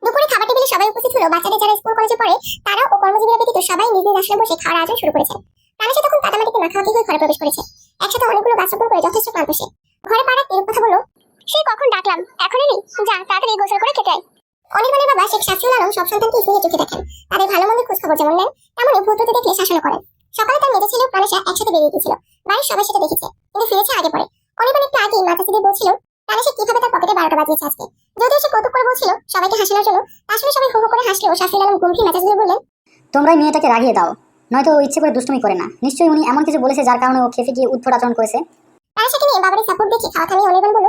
B: দুপুরে খাবার টেবিলে সবাই উপস্থিত হলো। বাচ্চাদের যারা স্কুল কলেজে পড়ে তারা ও কর্মজীবীরা ব্যতীত সবাই নিজ নিজ আসনে বসে খাওয়ার আয়োজন শুরু করেছে। প্রাণেশা তখন কাদামাটিতে মাখামাখি হয়ে ঘরে প্রবেশ করেছে। একসাথে অনেকগুলো গাছ রোপণ করে যথেষ্ট ক্লান্ত সে। ঘরে পাড়া রূপকথা বলল, সেই কখন ডাকলাম, এখন এলি? যা তাড়াতাড়ি গোসল করে খেতে আয়। অনির্বাণের বাবা শেখ শাফিউল আলম সব সন্তানকে স্নেহের চোখে দেখেন। তাদের ভালো মন্দের খোঁজ খবর যেমন নেন, তেমনই ভদ্রতা দেখলে শাসনও করেন। সকালে তার মেজে ছেলে প্রাণেশা একসাথে বেরিয়ে গিয়েছিল। বাড়ির সবাই সেটা দেখেছে, কিন্তু ফিরেছে আগে পরে। অনির্বাণ একটু আগেই মাথা দিয়ে বলছিল প্রাণেশা কিভাবে তার পকেটে 12টা বাজিয়েছে আজকে। যদিও সে কৌতুক করে বলছিল সবাইকে হাসানোর জন্য, আসলে সবাই হো হো করে হাসলেও শাফিউল আলম গম্ভীর মেজাজ দিয়ে বললেন,
D: তোমরাই মেয়েটাকে রাগিয়ে দাও, নয়তো ও ইচ্ছে করে দুষ্টুমি করে না। নিশ্চয়ই উনি এমন কিছু বলেছে যার কারণে ও খেপে গিয়ে উদ্ভট আচরণ করেছে।
B: প্রাণেশাকে নিয়ে বাবারের সাপোর্ট দেখে খাওয়া থামিয়ে অনির্বাণ বলল,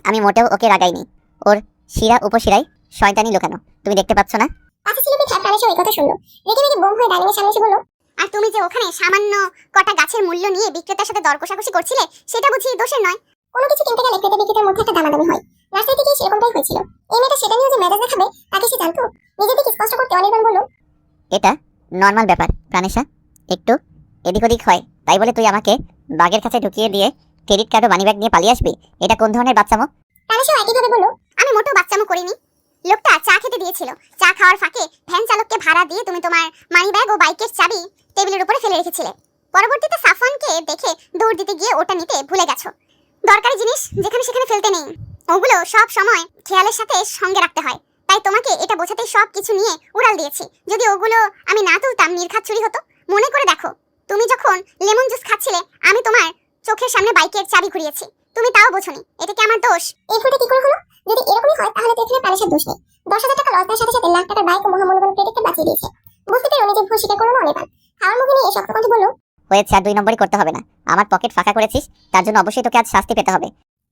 A: আমি মোটেও ওকে রাগাইনি। ওর শিরা উপশিরায় শয়তানি লুকানো, তুমি দেখতে পাচ্ছ না?
B: কাছে ছিল পিঠা। প্রাণেশা ওই কথা শুনলো, রেগে রেগে বোম হয়ে ডাইনিংয়ের সামনে এসে বলল, আর তুমি যে ওখানে সামান্য কটা গাছের মূল্য নিয়ে বিক্রেতার সাথে দর কষাকষি করছিলে, সেটা বুঝি দোষের নয়? কোনো কিছু কিনতে গেলে ক্রেতা বিক্রেতার মধ্যে একটা দামাদামি হয়। রাস্তায় থেকে সেরকমটাই হয়েছিল। এই মেয়েটা সেটা নিয়ে যে মেজাজ দেখাবে তাকে সে জানতো। নিজের দিকে স্পষ্ট করতে অনির্বাণ বলল,
A: এটা নর্মাল ব্যাপার প্রাণেশা, একটু এদিক ওদিক হয় তাই বলে তুই আমাকে বাগের কাছে ঢুকিয়ে দিয়ে ক্রেডিট কার্ড ও মানিব্যাগ নিয়ে পালিয়ে আসবি? এটা কোন ধরনের বাচ্চামো?
B: প্রাণেশা একইভাবে বলল, আমি মোটেও বাচ্চামো করিনি। লোকটা চা খেতে দিয়েছিল, চা খাওয়ার ফাঁকে ভ্যান চালককে ভাড়া দিয়ে তুমি তোমার মানিব্যাগ ও বাইকের চাবি টেবিলের উপরে ফেলে রেখেছিলে। পরবর্তীতে সাফওয়ানকে দেখে দৌড় দিতে গিয়ে ওটা নিতে ভুলে গেছো। দরকারি জিনিস যেখানে সেখানে ফেলতে নেই, ওগুলো সব সময় খেয়ালের সাথে সঙ্গে রাখতে হয়। তাই তোমাকে এটা বোঝাতে সব কিছু নিয়ে উড়াল দিয়েছি। যদি ওগুলো আমি না তুলতাম নির্ঘাত চুরি হতো। মনে করে দেখো, তুমি যখন লেমন জুস খাচ্ছিলে আমি তোমার চোখের সামনে বাইকের চাবি ঘুরিয়েছি, তুমি তাও বোঝোনি। এটা কি আমার দোষ? এই ভুলটা কি করে হলো? যদি এরকমই হয় তাহলে তো এখানে প্রাণেশার দোষ নেই। 10,000 টাকা লস দেওয়ার সাথে সাথে লাখ টাকার বাইক ও মহামূল্যবান ক্রেডিটকে বাঁচিয়ে দিয়েছে। বুঝতে পেরে নিজের ভুল স্বীকার করলো না অনির্বাণ। খাওয়ার মুখে নিয়ে শক্ত কণ্ঠে বলল,
A: হয়েছে, আর 2 নম্বরই করতে হবে না। আমার পকেট ফাঁকা করেছিস, তার জন্য অবশ্যই তোকে আজ শাস্তি পেতে হবে।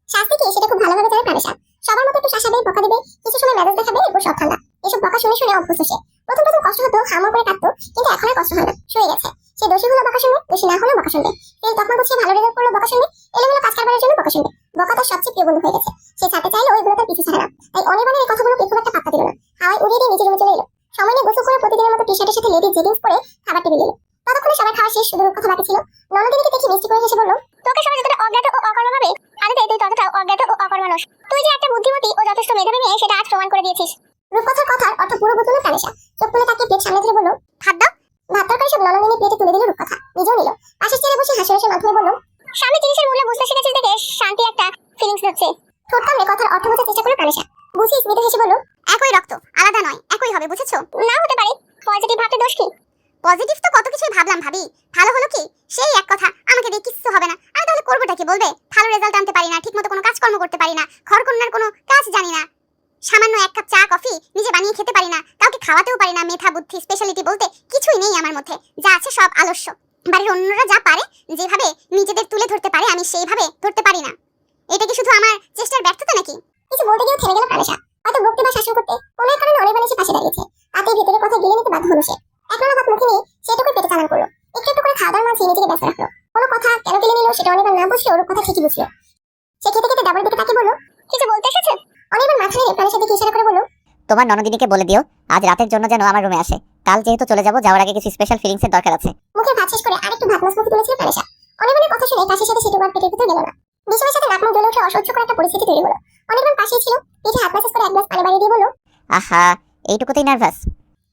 B: শাস্তি কি সেটা খুব ভালোভাবে জানে প্রাণেশা। সবার মতো একটু শাসাবে, বকা দেবে, কিছু সময় মেজাজ দেখাবে, এরপর সব ঠান্ডা। এসব বকা শুনে শুনে অভ্যস্ত সে। প্রথম প্রথম কষ্ট হতো, হামা করে কাঁদতো, কিন্তু এখন আর কষ্ট হয় না, সয়ে গেছে। সে দোষী হলো বকা শুনবে, দোষী না হলেও বকা শুনবে। ফেল তকমা গুছিয়ে ভালো রেজাল্ট করলো বকা শুনবে, এলোমেলো কাজ কারবারের জন্য বকা শুনবে। বকা তার সবচেয়ে প্রিয় বন্ধু হয়ে গেছে। সে ছাড়তে চাইলে ওইগুলো তার পিছু ছাড়ে না। তাই অনির্বাণের এই কথাগুলো খুব একটা পাত্তা দিল না। হাওয়ায় উড়িয়ে দিয়ে নিজের রুমে চলে এলো। সময় নিয়ে গোসল করে প্রতিদিনের মতো টি শার্টের সাথে লেডিস জেগিংস পরে খাবার টেবিলে এলো। ততক্ষণে সবাই খাওয়া শেষ, শুধু কথা বাকি ছিল। ননদিনীকে দেখে মিষ্টি করে হেসে বলল, তোকে সবাই যতটা অজ্ঞাত ও অকর্মা ভাবে, আদতে তুই ততটাও অজ্ঞাত ও অকর্মানস। তুই যে একটা বুদ্ধিমতী ও যথেষ্ট মেধাবী মেয়ে সেটা আজ প্রমাণ করে দিয়েছিস। রূপকথার কথার অর্থ পুরো বুঝলো না প্রাণেশা। চোখ তুলে তাকিয়ে প্লেট সামনে ধরে বলল, ভাত দাও। ভাত তরকারি সব ননদিনী প্লেটে তুলে দিল রূপকথা, নিজেও নিল। পাশের চেয়ারে বসে হাসি হাসি মাথা বলল, স্বামী জিনিসের মূল্য বুঝতে শিখেছিস দেখে শান্তি একটা ফিলিংস হচ্ছে। ঠোঁট কামড়ে কথার অর্থ বোঝার চেষ্টা করলো প্রাণেশা। বুঝি স্মিত হেসে বলল, একই রক্ত, আলাদা নয়, একই হবে, বুঝেছো? না হতে পারে। পজিটিভ ভাবতে দোষ কি? পজিটিভ তো কত কিছুই ভাবলাম ভাবি, ভালো হলো কি সেই এক কথা, আমাকে দিয়ে কিছু হবে না। আমি তাহলে করবোটা কি বলবে? ভালো রেজাল্ট আনতে পারি না, ঠিকমতো কোনো কাজকর্ম করতে পারি না, ঘরকন্যার কোনো কাজ জানি না, সামান্য 1 কাপ চা কফি নিজে বানিয়ে খেতে পারি না, কাউকে খাওয়াতেও পারি না। মেধা বুদ্ধি স্পেশালিটি বলতে কিছুই নেই আমার মধ্যে, যা আছে সব আলস্য। বাড়ির অন্যরা যা পারে, যেভাবে নিজেদের তুলে ধরতে পারে, আমি সেইভাবে ধরতে পারি না। এটা কি শুধু আমার চেষ্টার ব্যর্থতা নাকি? কিছু বলতে গিয়ে থেমে গেল প্রাণেশা। হয়তো বকতে বা শাসন করতে কোনো এক কারণে অনির্বাণ এসে পাশে দাঁড়িয়েছে। তাতে ভিতরের কথা গিলে নিতে বাধ্য হলো সে। এক নানা ভাত মুখে নিয়ে সেটুকুই পেটে চালান করলো। একটু একটু করে খাওয়া দাওয়ার মাঝে নিজেকে ব্যস্ত রাখলো। কোনো কথা কেন গিলে নিল সেটা অনির্বাণ না বুঝলে ওর কথা ঠিকই বুঝলো। সে খেতে খেতে ডাবলের দিকে তাকিয়ে বলল, কিছু বলতে এসেছে? অনির্বাণ মাথা নেড়ে প্রাণেশার দিকে ইশারা করে বলল,
A: তোমার ননদিনীকে বলে দিও আজ রাতের জন্য যেন আমার রুমে আসে। কাল যেহেতু চলে যাব, যাওয়ার আগে কিছু স্পেশাল ফিলিংসের দরকার আছে।
B: মুখের ভাত শেষ করে আরেকটু ভাত মাছ মুখে তুলেছিল প্রাণেশা। অনির্বাণের কথা শুনে কাশির সাথে সেটুকু আর পেটের ভিতর গেল না। বিষমের সাথে নাক মুখ জ্বলে উঠে অসহ্যকর একটা পরিস্থিতি তৈরি হলো। অনির্বাণ পাশেই ছিল, পিঠে হাত ম্যাসাজ করে এক গ্লাস পানি বাড়িয়ে দিয়ে বলল,
A: আহা, এইটুকুতেই নার্ভাস?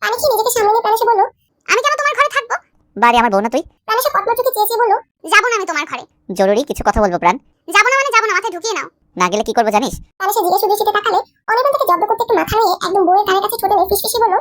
B: পানি খেয়ে নিজেকে সামনে নিয়ে প্রাণেশা বলল, আমি কেন তোমার ঘরে থাকবো?
A: বাড়ি আমার বউ না তুই?
B: প্রাণেশা কটমট চোখে চেয়ে চেয়ে বলল, যাবো না আমি তোমার ঘরে।
A: জরুরি কিছু কথা বলবো প্রাণ।
B: যাবো না মানে যাবো না, মাথায় ঢুকিয়ে নাও।
A: না গেলে কি করবো জানিস?
B: প্রাণেশা জিজ্ঞাসা দৃষ্টিতে তাকালে অনির্বাণ তাকে জব্দ করতে একটু মাথা নিয়ে একদম বউয়ের কানের কাছে ছোট নিয়ে ফিসফিসে বলল,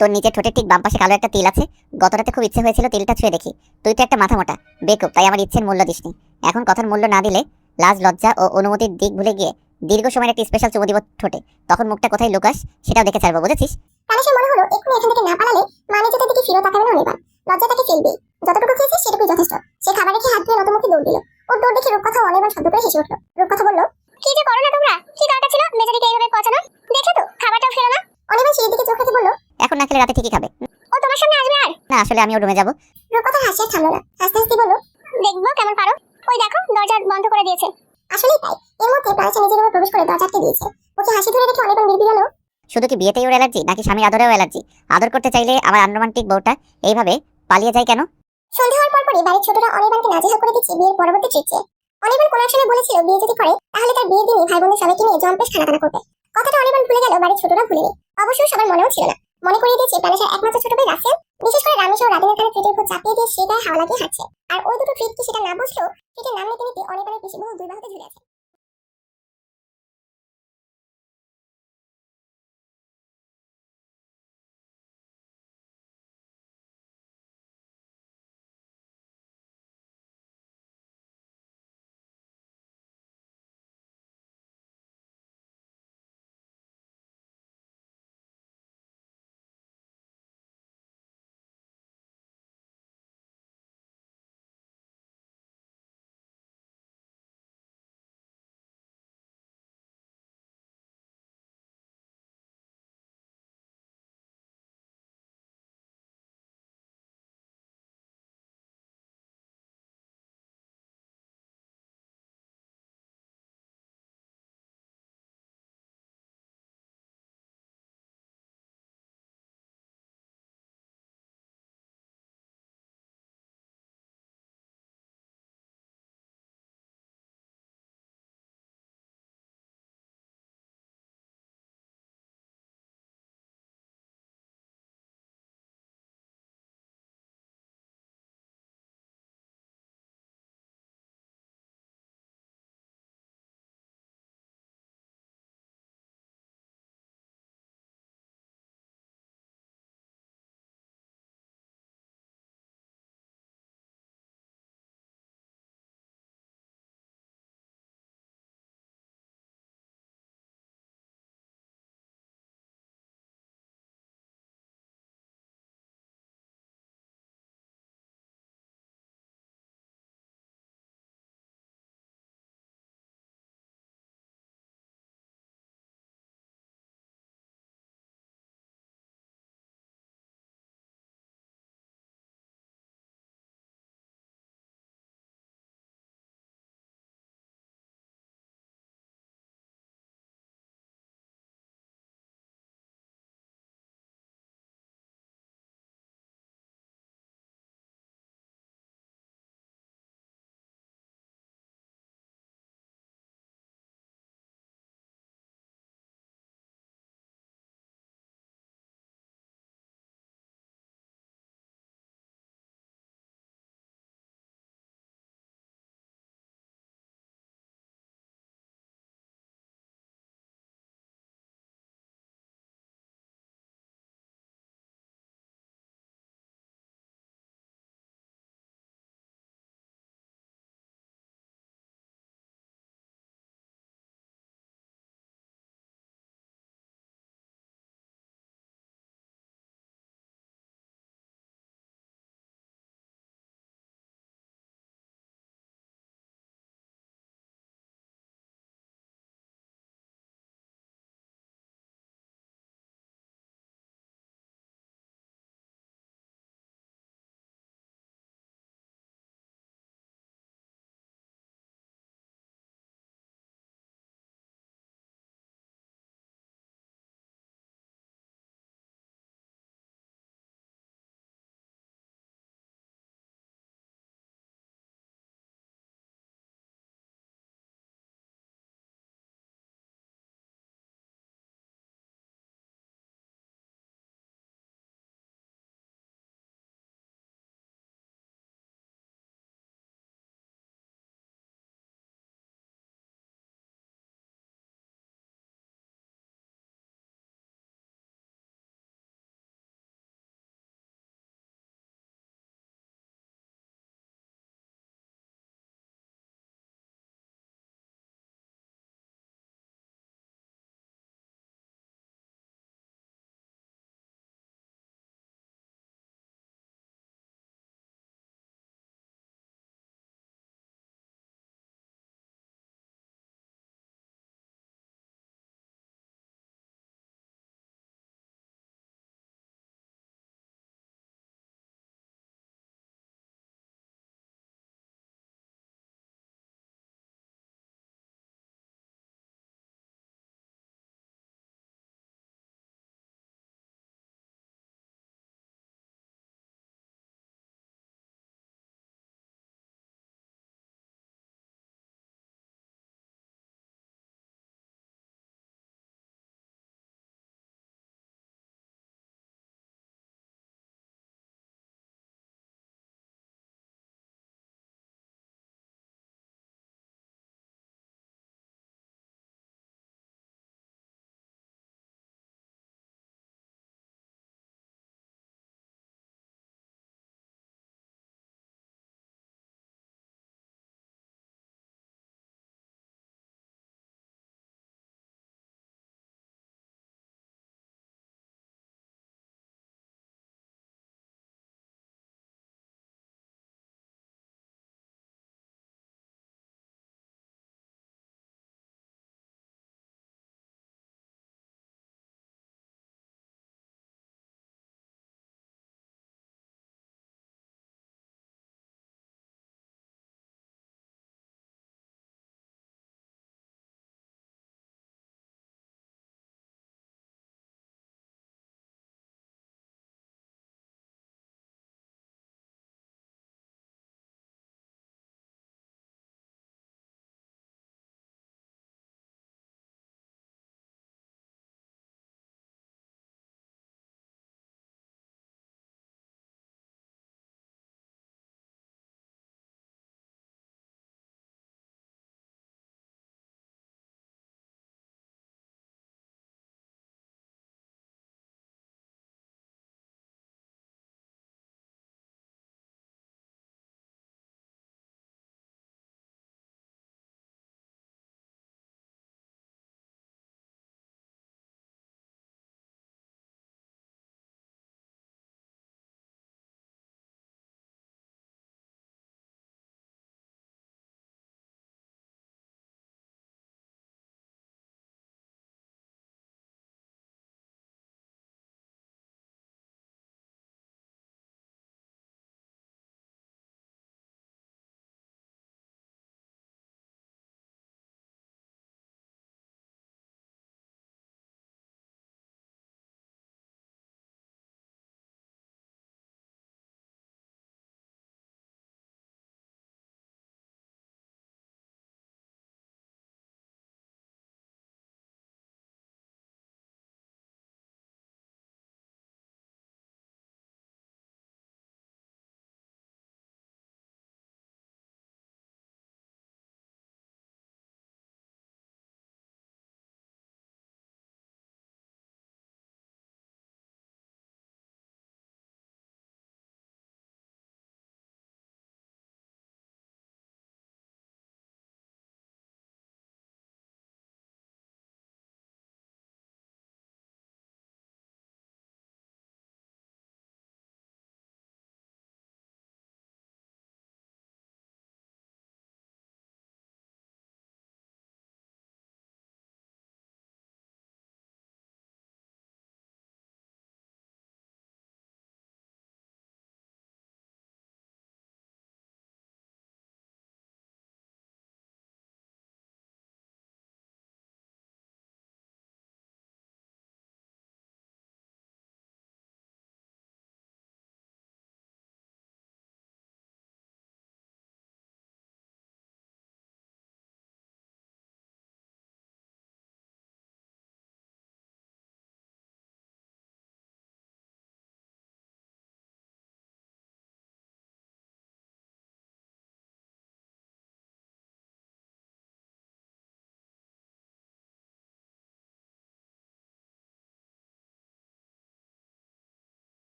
A: তোর নিচের ঠোঁটের ঠিক বাম পাশে কালো একটা তিল আছে। গত রাতে খুব ইচ্ছে হয়েছিল তিলটা ছুঁয়ে দেখি। তুই তো একটা মাথা মোটা বেকুব, তাই আমার ইচ্ছের মূল্য দিসনি। এখন কথার মূল্য না দিলে লাজ লজ্জা ও অনুমতির দিক ভুলে গিয়ে দীর্ঘ সময়ের একটা স্পেশাল চুমু দিব ঠোঁটে। তখন মুখটা কোথায় লুকাস সেটাও দেখে ছাড়বো, বুঝেছিস?
B: প্রাণেশার মনে হলো এক্ষুনি এখান থেকে না পালালে মানিজতের দিকে ফিরে তাকাবে না অনির্বাণ। লজ্জা তাকে ফেলবেই। যতটুকু খেয়েছে সেটুকুই যথেষ্ট। সে খাবার রেখে হাত ধুয়ে নতমুখে দৌড় দিল। ওর দৌড় দেখে রূপকথা অনির্বাণ শব্দ করে হেসে উঠল। রূপকথা বলল, কি যে করো না তোমরা? কি দরকার ছিল মেজাদিকে এইভাবে পচানো? দেখে তো খাবারটাও ফেলো না। অনির্বাণ সেই দিকে চোখ রেখে বলল,
A: এখন না খেলে রাতে ঠিকই খাবে।
B: ও তোমার সামনে আসবে আর?
A: না আসলে আমিও রুমে যাব।
B: রূপকথার হাসি আর থামলো না, হাসতে হাসতে বলল, দেখবো কেমন পারো। ওই দেখো দরজা বন্ধ করে দিয়েছে। আসলেই তাই, এর মধ্যে প্রাণীটা নিজের রুমে প্রবেশ করে দরজা আটকে দিয়েছে। ওকে হাসি ধরে রেখে অনির্বাণ বিড়বিড়ালো,
A: শুধু কি বিয়েতেই ওর অ্যালার্জি, নাকি স্বামীর আদরেও অ্যালার্জি? আদর করতে চাইলে আমার আনরোমান্টিক বউটা এইভাবে পালিয়ে যায় কেন?
B: সন্ধ্যা হওয়ার পরপরই বাড়ির ছোটরা অনির্বাণকে নাজেহাল করে দিচ্ছে বিয়ের পরবর্তী ট্রিটে। অনির্বাণ কোনো এক সময় বলেছিল বিয়ে যদি করে তাহলে তার বিয়ের দিনই ভাই বোনদের সবাইকে নিয়ে জম্পেশ খানাখানা করবে। কথাটা অনির্বাণ ভুলে গেল, বাড়ির ছোটরা ভুলেনি। অবশ্য সবার মনেও ছিল না। মনে করিয়ে দিয়েছে প্যালেসের একমাত্র ছোট ভাই রাসেল, বিশেষ করে রামেশ ও রাদিনের কানে ট্রিটের ভূত চাপিয়ে দিয়ে সে গায়ে হাওয়া লাগিয়ে হাঁটছে। আর ওই দুটো ট্রিট কি সেটা না বুঝলেও ট্রিটের নাম নিতে নিতে অনির্বাণের পিসিবহু দুই বাহুতে ঝুলে আছে।